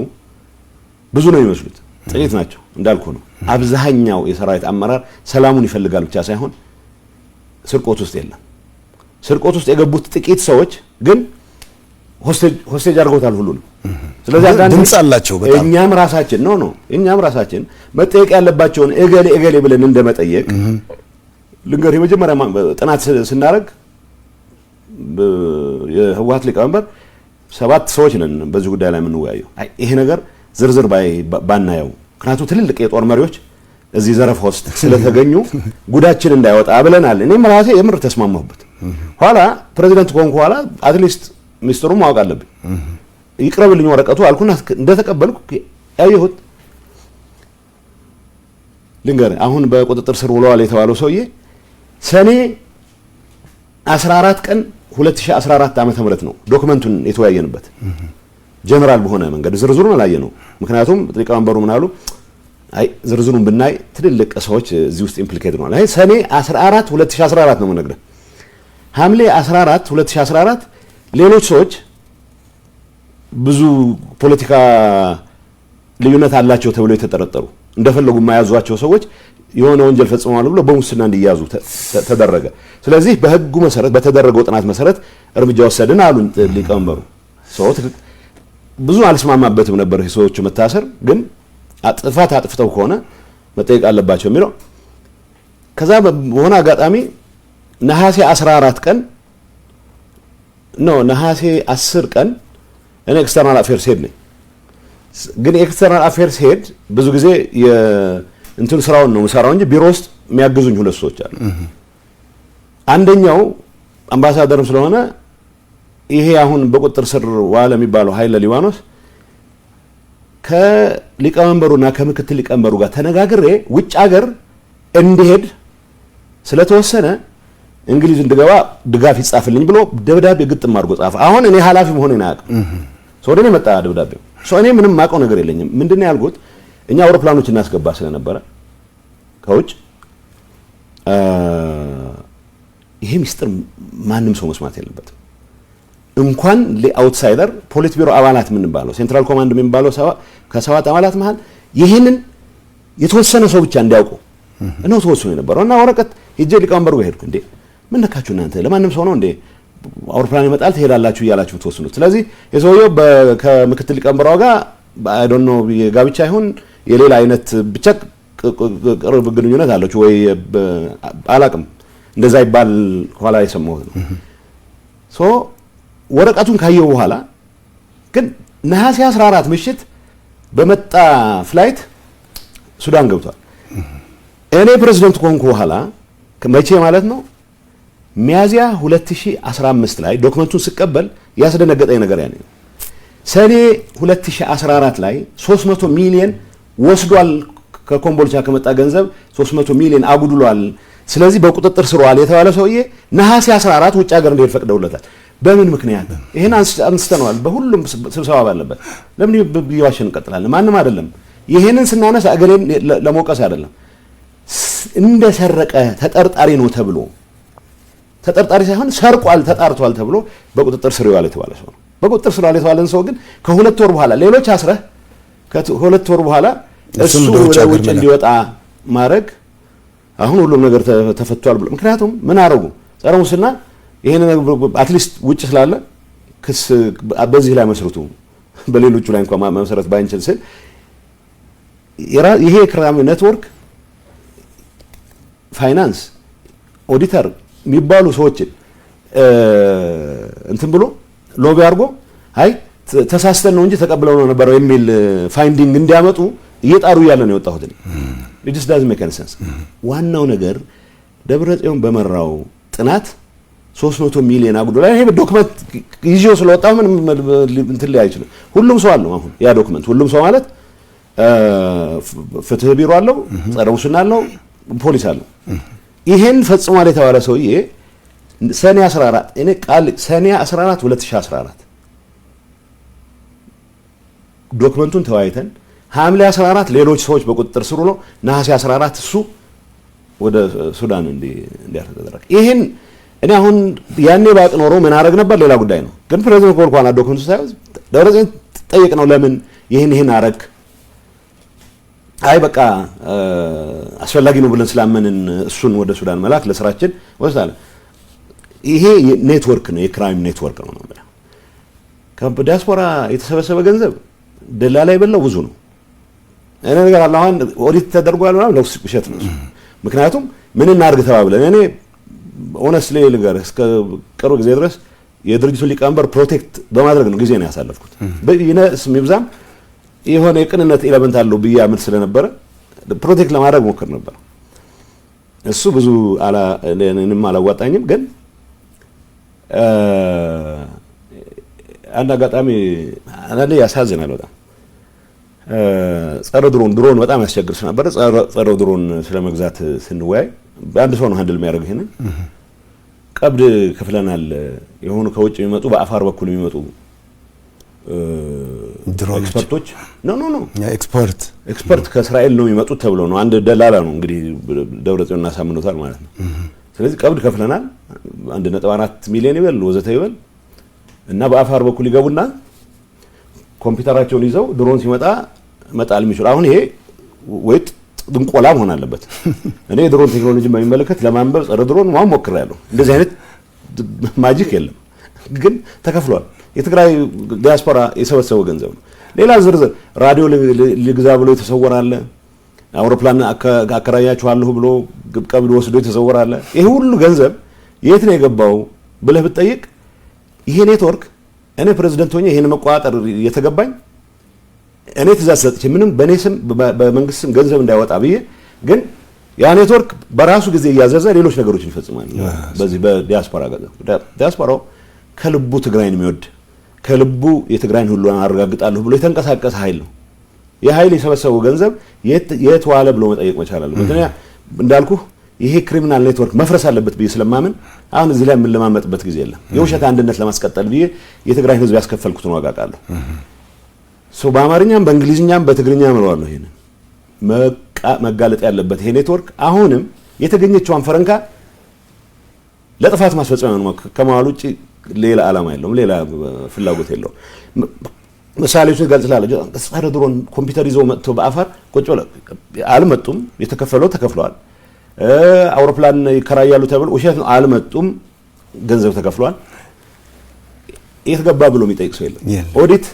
ብዙ ነው የሚመስሉት፣ ጥቂት ናቸው እንዳልኩ ነው። አብዛኛው የሰራዊት አመራር ሰላሙን ይፈልጋል ብቻ ሳይሆን ስርቆት ውስጥ የለም። ስርቆት ውስጥ የገቡት ጥቂት ሰዎች ግን ሆስቴጅ አድርገውታል ሁሉ ነው። ስለዚህ አንዳንድ ድምጽ አላቸው በጣም እኛም ራሳችን መጠየቅ ያለባቸውን እገሌ ብለን እንደመጠየቅ ልንገር። የመጀመሪያ ጥናት ስናደርግ የህወሓት ሊቀመንበር 7 ሰዎች ነን በዚህ ጉዳይ ላይ የምንወያየው። ይሄ ነገር ዝርዝር ባናየው ምክንያቱም ትልልቅ የጦር መሪዎች እዚህ ዘረፋ ውስጥ ስለተገኙ ጉዳችን እንዳይወጣ ብለናል። እኔም ራሴ የምር ተስማማሁበት። ኋላ ፕሬዚዳንት ኮንኩ ኋላ አትሊስት ሚኒስትሩም ማወቅ አለብኝ ይቅረብልኝ ወረቀቱ አልኩና እንደተቀበልኩ ያየሁት ልንገር። አሁን በቁጥጥር ስር ውለዋል የተባለው ሰውዬ ሰኔ 14 ቀን 2014 ዓመተ ምህረት ነው ዶክመንቱን የተወያየንበት። ጀነራል በሆነ መንገድ ዝርዝሩን አላየ ነው። ምክንያቱም ሊቀመንበሩ ምን አሉ? አይ ዝርዝሩን ብናይ ትልልቅ ሰዎች እዚህ ውስጥ ኢምፕሊኬት ነው። አይ ሰኔ 14 2014 ነው የምነግርህ። ሐምሌ 14 2014 ሌሎች ሰዎች ብዙ ፖለቲካ ልዩነት አላቸው ተብለው የተጠረጠሩ እንደፈለጉ የማያዟቸው ሰዎች የሆነ ወንጀል ፈጽመዋል ብሎ በሙስና እንዲያዙ ተደረገ። ስለዚህ በህጉ መሰረት በተደረገው ጥናት መሰረት እርምጃ ወሰድን አሉ ሊቀመንበሩ። ብዙ አልስማማበትም ነበር ሰዎቹ መታሰር፣ ግን አጥፍተው ከሆነ መጠየቅ አለባቸው የሚለው። ከዛ በሆነ አጋጣሚ ነሐሴ 10 ቀን እኔ ኤክስተርናል አፌርስ ሄድ ነኝ። ግን ኤክስተርናል አፌርስ ሄድ ብዙ ጊዜ እንትን ስራውን ነው የምሰራው እንጂ ቢሮ ውስጥ የሚያግዙኝ 2 ሰዎች አሉ። አንደኛው አምባሳደርም ስለሆነ ይሄ አሁን በቁጥጥር ስር ዋለ የሚባለው ኃይለ ሊባኖስ ከሊቀመንበሩና ከምክትል ሊቀመንበሩ ጋር ተነጋግሬ ውጭ ሀገር እንዲሄድ ስለተወሰነ እንግሊዝ እንድገባ ድጋፍ ይጻፍልኝ ብሎ ደብዳቤ ግጥም አድርጎ ጻፈ። አሁን እኔ ኃላፊ መሆኔን አያውቅም። ወደኔ መጣ ደብዳቤው። እኔ ምንም ማውቀው ነገር የለኝም። ምንድነው ያልኩት? እኛ አውሮፕላኖች እናስገባ ስለነበረ ከውጭ ይሄ ሚስጥር ማንም ሰው መስማት የለበትም። እንኳን ለአውትሳይደር ፖሊት ቢሮ አባላት የምንባለው ሴንትራል ኮማንድ የምንባለው ከ7 አባላት መሃል ይሄንን የተወሰነ ሰው ብቻ እንዲያውቁ ነው ተወሰነ የነበረው። እና ወረቀት ሄጄ ሊቀመንበሩ ጋር ሄድኩ። እንዴ ምን ነካችሁ እናንተ? ለማንም ሰው ነው እንዴ አውሮፕላን ይመጣል ትሄዳላችሁ እያላችሁ ተወሰኑት? ስለዚህ የሰውየው ከምክትል ሊቀመንበሩ ጋር አይ ዶንት ኖ የጋብቻ ይሁን የሌላ አይነት ብቻ ቅርብ ግንኙነት አለች ወይ አላቅም፣ እንደዛ ይባል ኋላ የሰማሁት ነው። ወረቀቱን ካየው በኋላ ግን ነሐሴ 14 ምሽት በመጣ ፍላይት ሱዳን ገብቷል። እኔ ፕሬዝዳንት ኮንኩ በኋላ መቼ ማለት ነው ሚያዚያ 2015 ላይ ዶክመንቱን ስቀበል ያስደነገጠኝ ነገር ያኔ ነው። ሰኔ 2014 ላይ 300 ሚሊዮን ወስዷል ከኮምቦልቻ ከመጣ ገንዘብ 300 ሚሊዮን አጉድሏል። ስለዚህ በቁጥጥር ስር ዋለ የተባለ ሰውዬ ነሐሴ 14 ውጭ ሀገር እንዲሄድ ፈቅደውለታል። በምን ምክንያት? ይሄን አንስተነዋል በሁሉም ስብሰባ ባለበት። ለምን ይዋሽን እንቀጥላለን? ማንም አይደለም። ይሄንን ስናነሳ እገሌን ለሞቀስ አይደለም። እንደሰረቀ ተጠርጣሪ ነው ተብሎ ተጠርጣሪ ሳይሆን ሰርቋል ተጣርቷል ተብሎ በቁጥጥር ስር ዋለ የተባለ ሰው ነው። በቁጥጥር ስር ዋለ የተባለን ሰው ግን ከ2 ወር በኋላ ሌሎች አስረህ ከ2 ወር በኋላ እሱ ወደ ውጭ እንዲወጣ ማድረግ አሁን ሁሉም ነገር ተፈቷል ብሎ ምክንያቱም ምን አረጉ? ጸረ ሙስና ይሄን አትሊስት ውጭ ስላለ ክስ በዚህ ላይ መስርቱ በሌሎቹ ላይ እንኳን መሰረት ባይንችል ስል ይሄ ክራይም ኔትወርክ ፋይናንስ ኦዲተር የሚባሉ ሰዎችን እንትን ብሎ ሎቢ አድርጎ አይ ተሳስተን ነው እንጂ ተቀብለው ነው ነበር የሚል ፋይንዲንግ እንዲያመጡ እየጣሩ ያለ ነው የወጣሁት እኔ it just doesn't make any sense ዋናው ነገር ደብረጽዮን በመራው ጥናት 300 ሚሊዮን አጉዶላ ይሄ ዶክመንት ይዤው ስለወጣው ምን እንትን ላይ አይችልም ሁሉም ሰው አለው አሁን ያ ዶክመንት ሁሉም ሰው ማለት ፍትህ ቢሮ አለው ጸረ ሙስና አለው ፖሊስ አለው ይሄን ፈጽሟል የተባለ ሰውዬ ሰኔ 14 እኔ ቃል ሰኔ 14 2014 ዶክመንቱን ተዋይተን ሐምሌ 14 ሌሎች ሰዎች በቁጥጥር ስር ነው ነሐሴ 14 እሱ ወደ ሱዳን እንዲያተደረገ ይሄን እኔ አሁን ያኔ ባቅ ኖሮ ምን አረግ ነበር ሌላ ጉዳይ ነው ግን ፕሬዝዳንት ኮልኳና ዶክመንቱ ሳይዝ ደብረጽዮን ጠይቅ ነው ለምን ይሄን አረግ አይ በቃ አስፈላጊ ነው ብለን ስላመንን እሱን ወደ ሱዳን መላክ ለስራችን ወስዳለ ይሄ ኔትወርክ ነው የክራይም ኔትወርክ ነው ማለት ከዲያስፖራ የተሰበሰበ ገንዘብ ደላላ ይበላው ብዙ ነው እኔ ነገር አላህን ኦዲት ተደርጓል ማለት ነው ውሸት ነው ምክንያቱም ምን እናርግ ተባብለን እኔ ሆነስትሊ ነገር እስከ ቅርብ ጊዜ ድረስ የድርጅቱ ሊቀመንበር ፕሮቴክት በማድረግ ነው ጊዜ ነው ያሳለፍኩት በይነስ ምብዛም የሆነ የቅንነት ኤሌመንት አለው በያምን ስለነበረ ፕሮቴክት ለማድረግ ሞክር ነበር እሱ ብዙ እኔንም አላዋጣኝም ግን አንድ አጋጣሚ አንዴ ያሳዝናል በጣም ጸረ ድሮን በጣም ያስቸግር ነበር ጸረ ድሮን ስለመግዛት ስንወያይ በአንድ ሰው ነው ሃንድል የሚያደርግ ይሄንን ቀብድ ከፍለናል የሆኑ ከውጭ የሚመጡ በአፋር በኩል የሚመጡ ድሮን ኤክስፐርቶች ኖ ኤክስፐርት ከእስራኤል ነው የሚመጡት ተብሎ ነው አንድ ደላላ ነው እንግዲህ ደብረጽዮን እናሳምኑታል ማለት ነው ስለዚህ ቀብድ ከፍለናል 1.4 ሚሊዮን ይበል ወዘተ ይበል እና በአፋር በኩል ይገቡና ኮምፒውተራቸውን ይዘው ድሮን ሲመጣ መጣል የሚችሉ አሁን ይሄ ወይት ድንቆላ መሆን አለበት እኔ ድሮን ቴክኖሎጂ በሚመለከት ለማንበብ ጸረ ድሮን ሞክሬያለሁ እንደዚህ አይነት ማጂክ የለም ግን ተከፍሏል የትግራይ ዲያስፖራ የሰበሰበው ገንዘብ ነው ሌላ ዝርዝር ራዲዮ ልግዛ ብሎ የተሰወራለ አውሮፕላን አከራያችኋለሁ ብሎ ቀብድ ወስዶ የተሰወራለ ይሄ ሁሉ ገንዘብ የት ነው የገባው ብለህ ብትጠይቅ ይሄ ኔትወርክ እኔ ፕሬዝዳንት ሆኜ ይሄን መቋጣጠር የተገባኝ እኔ ትእዛዝ ሰጥቼ ምንም በኔ ስም በመንግስት ስም ገንዘብ እንዳይወጣ ብዬ ግን ያ ኔትወርክ በራሱ ጊዜ ያዘዘ ሌሎች ነገሮችን ይፈጽማል በዚህ በዲያስፖራ ዲያስፖራው ከልቡ ትግራይን የሚወድ ከልቡ የትግራይን ሁሉ አረጋግጣለሁ ብሎ የተንቀሳቀሰ ኃይል ነው የኃይል የሰበሰበው ገንዘብ የት ዋለ ብሎ መጠየቅ መቻል አለበት ምክንያቱም እንዳልኩ ይሄ ክሪሚናል ኔትወርክ መፍረስ አለበት ብዬ ስለማምን አሁን እዚህ ላይ ምን ለማመጥበት ጊዜ የለም የውሸት አንድነት ለማስቀጠል ብዬ የትግራይ ህዝብ ያስከፈልኩትን ዋጋ ቃለሁ በአማርኛም በእንግሊዝኛም በትግርኛም ነው ያለው ይሄን መጋለጥ ያለበት ይሄ ኔትወርክ አሁንም የተገኘችውን ፈረንካ ለጥፋት ማስፈጸሚያ ነው ከማዋል ውጪ ሌላ ዓላማ የለውም ሌላ ፍላጎት የለውም ምሳሌዎችን ገልጽላለ ጸረ ድሮን ኮምፒውተር ይዘው መጥቶ በአፋር ቁጭ ብለው አልመጡም የተከፈለው ተከፍሏል አውሮፕላን ይከራያሉ ተብሎ ውሸት ነው አልመጡም ገንዘብ ተከፍሏል የተገባ ብሎ የሚጠይቅ ሰው የለም ኦዲት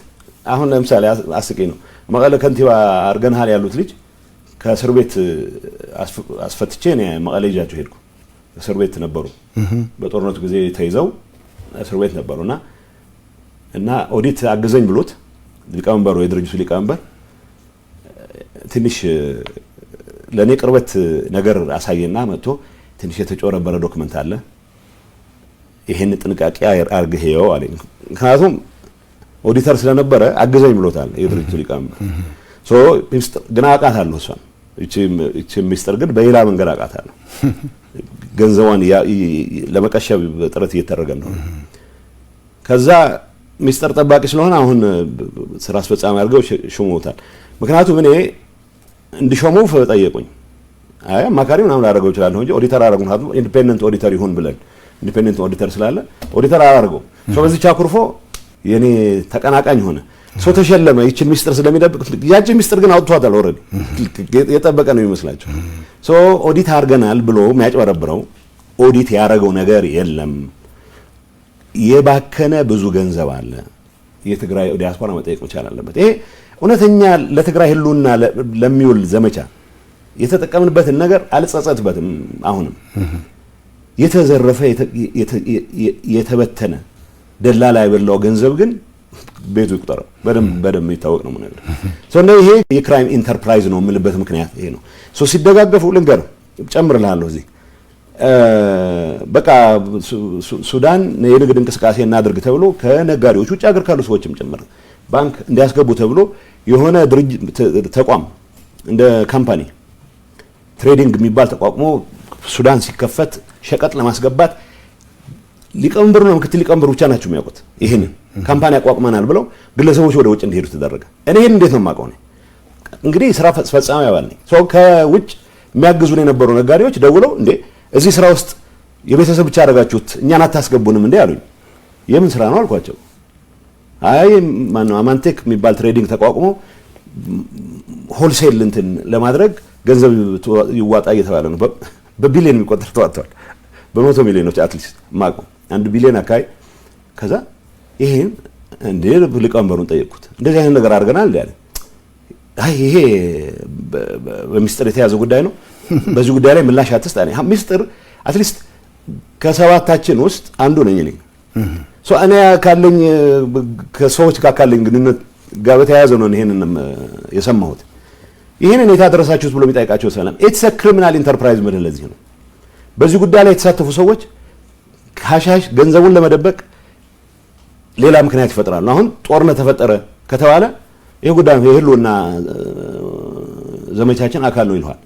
አሁን ለምሳሌ አስቀኝ ነው መቀለ ከንቲባ አርገንሃል ያሉት ልጅ ከእስር ቤት አስፈትቼ ነው መቀለ ይዣቸው ሄድኩ እስር ቤት ነበሩ በጦርነቱ ጊዜ ተይዘው እስር ቤት ነበሩና እና ኦዲት አገዘኝ ብሎት ሊቀመንበሩ የድርጅቱ ሊቀመንበር ትንሽ ለኔ ቅርበት ነገር አሳየና መጥቶ ትንሽ የተጮረበረ ዶክመንት አለ ይሄን ጥንቃቄ አርግሄው አለኝ ምክንያቱም ኦዲተር ስለነበረ አገዘኝ ብሎታል የድርጅቱ ሊቀመንበር ግን አውቃታለሁ እሷን እቺ ሚስጥር ግን በሌላ መንገድ አውቃታለሁ ገንዘቧን ለመቀሸብ ጥረት እየተደረገ ነው ከዛ ሚስጥር ጠባቂ ስለሆነ አሁን ስራ አስፈጻሚ አድርገው ሾመውታል ምክንያቱም እኔ እንዲሾመው ፈጠየቁኝ አይ አማካሪ ምናምን አደረገው ይችላል እንጂ ኦዲተር አደረጉን ሀዱ ኢንዲፔንደንት ኦዲተር ይሁን ብለን ኢንዲፔንደንት ኦዲተር ስላለ ኦዲተር አደረገው በዚህ ቻኩርፎ የኔ ተቀናቃኝ ሆነ ሰው ተሸለመ ይችን ሚስጥር ስለሚደብቅ ያቺ ሚስጥር ግን አውጥቷታል ኦሬዲ የጠበቀ ነው ይመስላችሁ ኦዲት አድርገናል ብሎ የሚያጭበረብረው ኦዲት ያደረገው ነገር የለም የባከነ ብዙ ገንዘብ አለ። የትግራይ ዲያስፖራ መጠየቅ መቻል አለበት። ይሄ እውነተኛ ለትግራይ ህልውና ለሚውል ዘመቻ የተጠቀምንበትን ነገር አልጸጸትበትም። አሁንም የተዘረፈ የተበተነ ደላላ የበላው ገንዘብ ግን ቤቱ ይቁጠረው በደም የሚታወቅ ነው ነገር እንደ ይሄ የክራይም ኢንተርፕራይዝ ነው የምልበት ምክንያት ይሄ ነው። ሲደጋገፉ ልንገር ጨምርልሃለሁ እዚህ በቃ ሱዳን የንግድ እንቅስቃሴ እናድርግ ተብሎ ከነጋዴዎች ውጭ ሀገር ካሉ ሰዎችም ጭምር ባንክ እንዲያስገቡ ተብሎ የሆነ ድርጅት ተቋም እንደ ካምፓኒ ትሬዲንግ የሚባል ተቋቁሞ ሱዳን ሲከፈት ሸቀጥ ለማስገባት ሊቀመንበሩ ነው ምክትል ሊቀመንበሩ ብቻ ናቸው የሚያውቁት። ይሄንን ካምፓኒ አቋቁመናል ብለው ግለሰቦች ወደ ውጭ እንዲሄዱ ተደረገ። እኔ ይሄን እንዴት ነው የማውቀው? እንግዲህ ስራ ፈጻሚ አባል ነኝ። ከውጭ የሚያግዙን የነበሩ ነጋዴዎች ደውለው እንዴ እዚህ ስራ ውስጥ የቤተሰብ ብቻ አደረጋችሁት እኛን አታስገቡንም እንዴ አሉኝ። የምን ስራ ነው አልኳቸው። አይ ማነው አማንቴክ የሚባል ትሬዲንግ ተቋቁሞ ሆልሴል እንትን ለማድረግ ገንዘብ ይዋጣ እየተባለ ነው። በቢሊዮን የሚቆጠር ተዋጥቷል። በመቶ ሚሊዮኖች አትሊስት ማቆ 1 ቢሊዮን አካይ። ከዛ ይሄን እንዴ ሊቀመንበሩን ጠየቅኩት። እንደዚህ አይነት ነገር አድርገናል ያለ አይ ይሄ በሚስጥር የተያዘ ጉዳይ ነው፣ በዚህ ጉዳይ ላይ ምላሽ አትስጥ አለኝ። ሚስጥር አትሊስት ከሰባታችን ውስጥ አንዱ ነኝ እኔ። እኔ ካለኝ ከሰዎች ጋር ካለኝ ግንኙነት ጋር በተያያዘ ነው ይሄንን የሰማሁት። ይሄንን የታደረሳችሁት ብሎ የሚጠይቃቸው ሰላም ኢትስ አ ክሪሚናል ኢንተርፕራይዝ ማለት ለዚህ ነው። በዚህ ጉዳይ ላይ የተሳተፉ ሰዎች ካሻሽ ገንዘቡን ለመደበቅ ሌላ ምክንያት ይፈጥራሉ። አሁን ጦርነት ተፈጠረ ከተባለ ይሄ ጉዳይ የህልውና ዘመቻችን አካል ነው ይልዋል።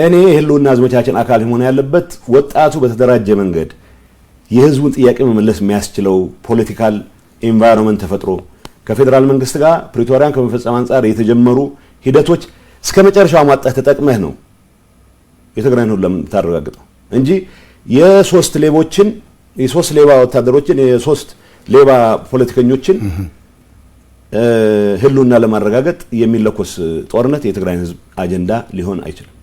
እኔ የህልውና ዘመቻችን አካል ሆነ ያለበት ወጣቱ በተደራጀ መንገድ የህዝቡን ጥያቄ መመለስ የሚያስችለው ፖለቲካል ኤንቫይሮንመንት ተፈጥሮ ከፌደራል መንግስት ጋር ፕሪቶሪያን ከመፈጸም አንፃር የተጀመሩ ሂደቶች እስከ መጨረሻው ማጣት ተጠቅመህ ነው የትግራይን ሁሉ ለምታረጋግጠው እንጂ የሶስት ሌባ ወታደሮችን የሶስት ሌባ ፖለቲከኞችን ህልውና ለማረጋገጥ የሚለኮስ ጦርነት የትግራይን ህዝብ አጀንዳ ሊሆን አይችልም።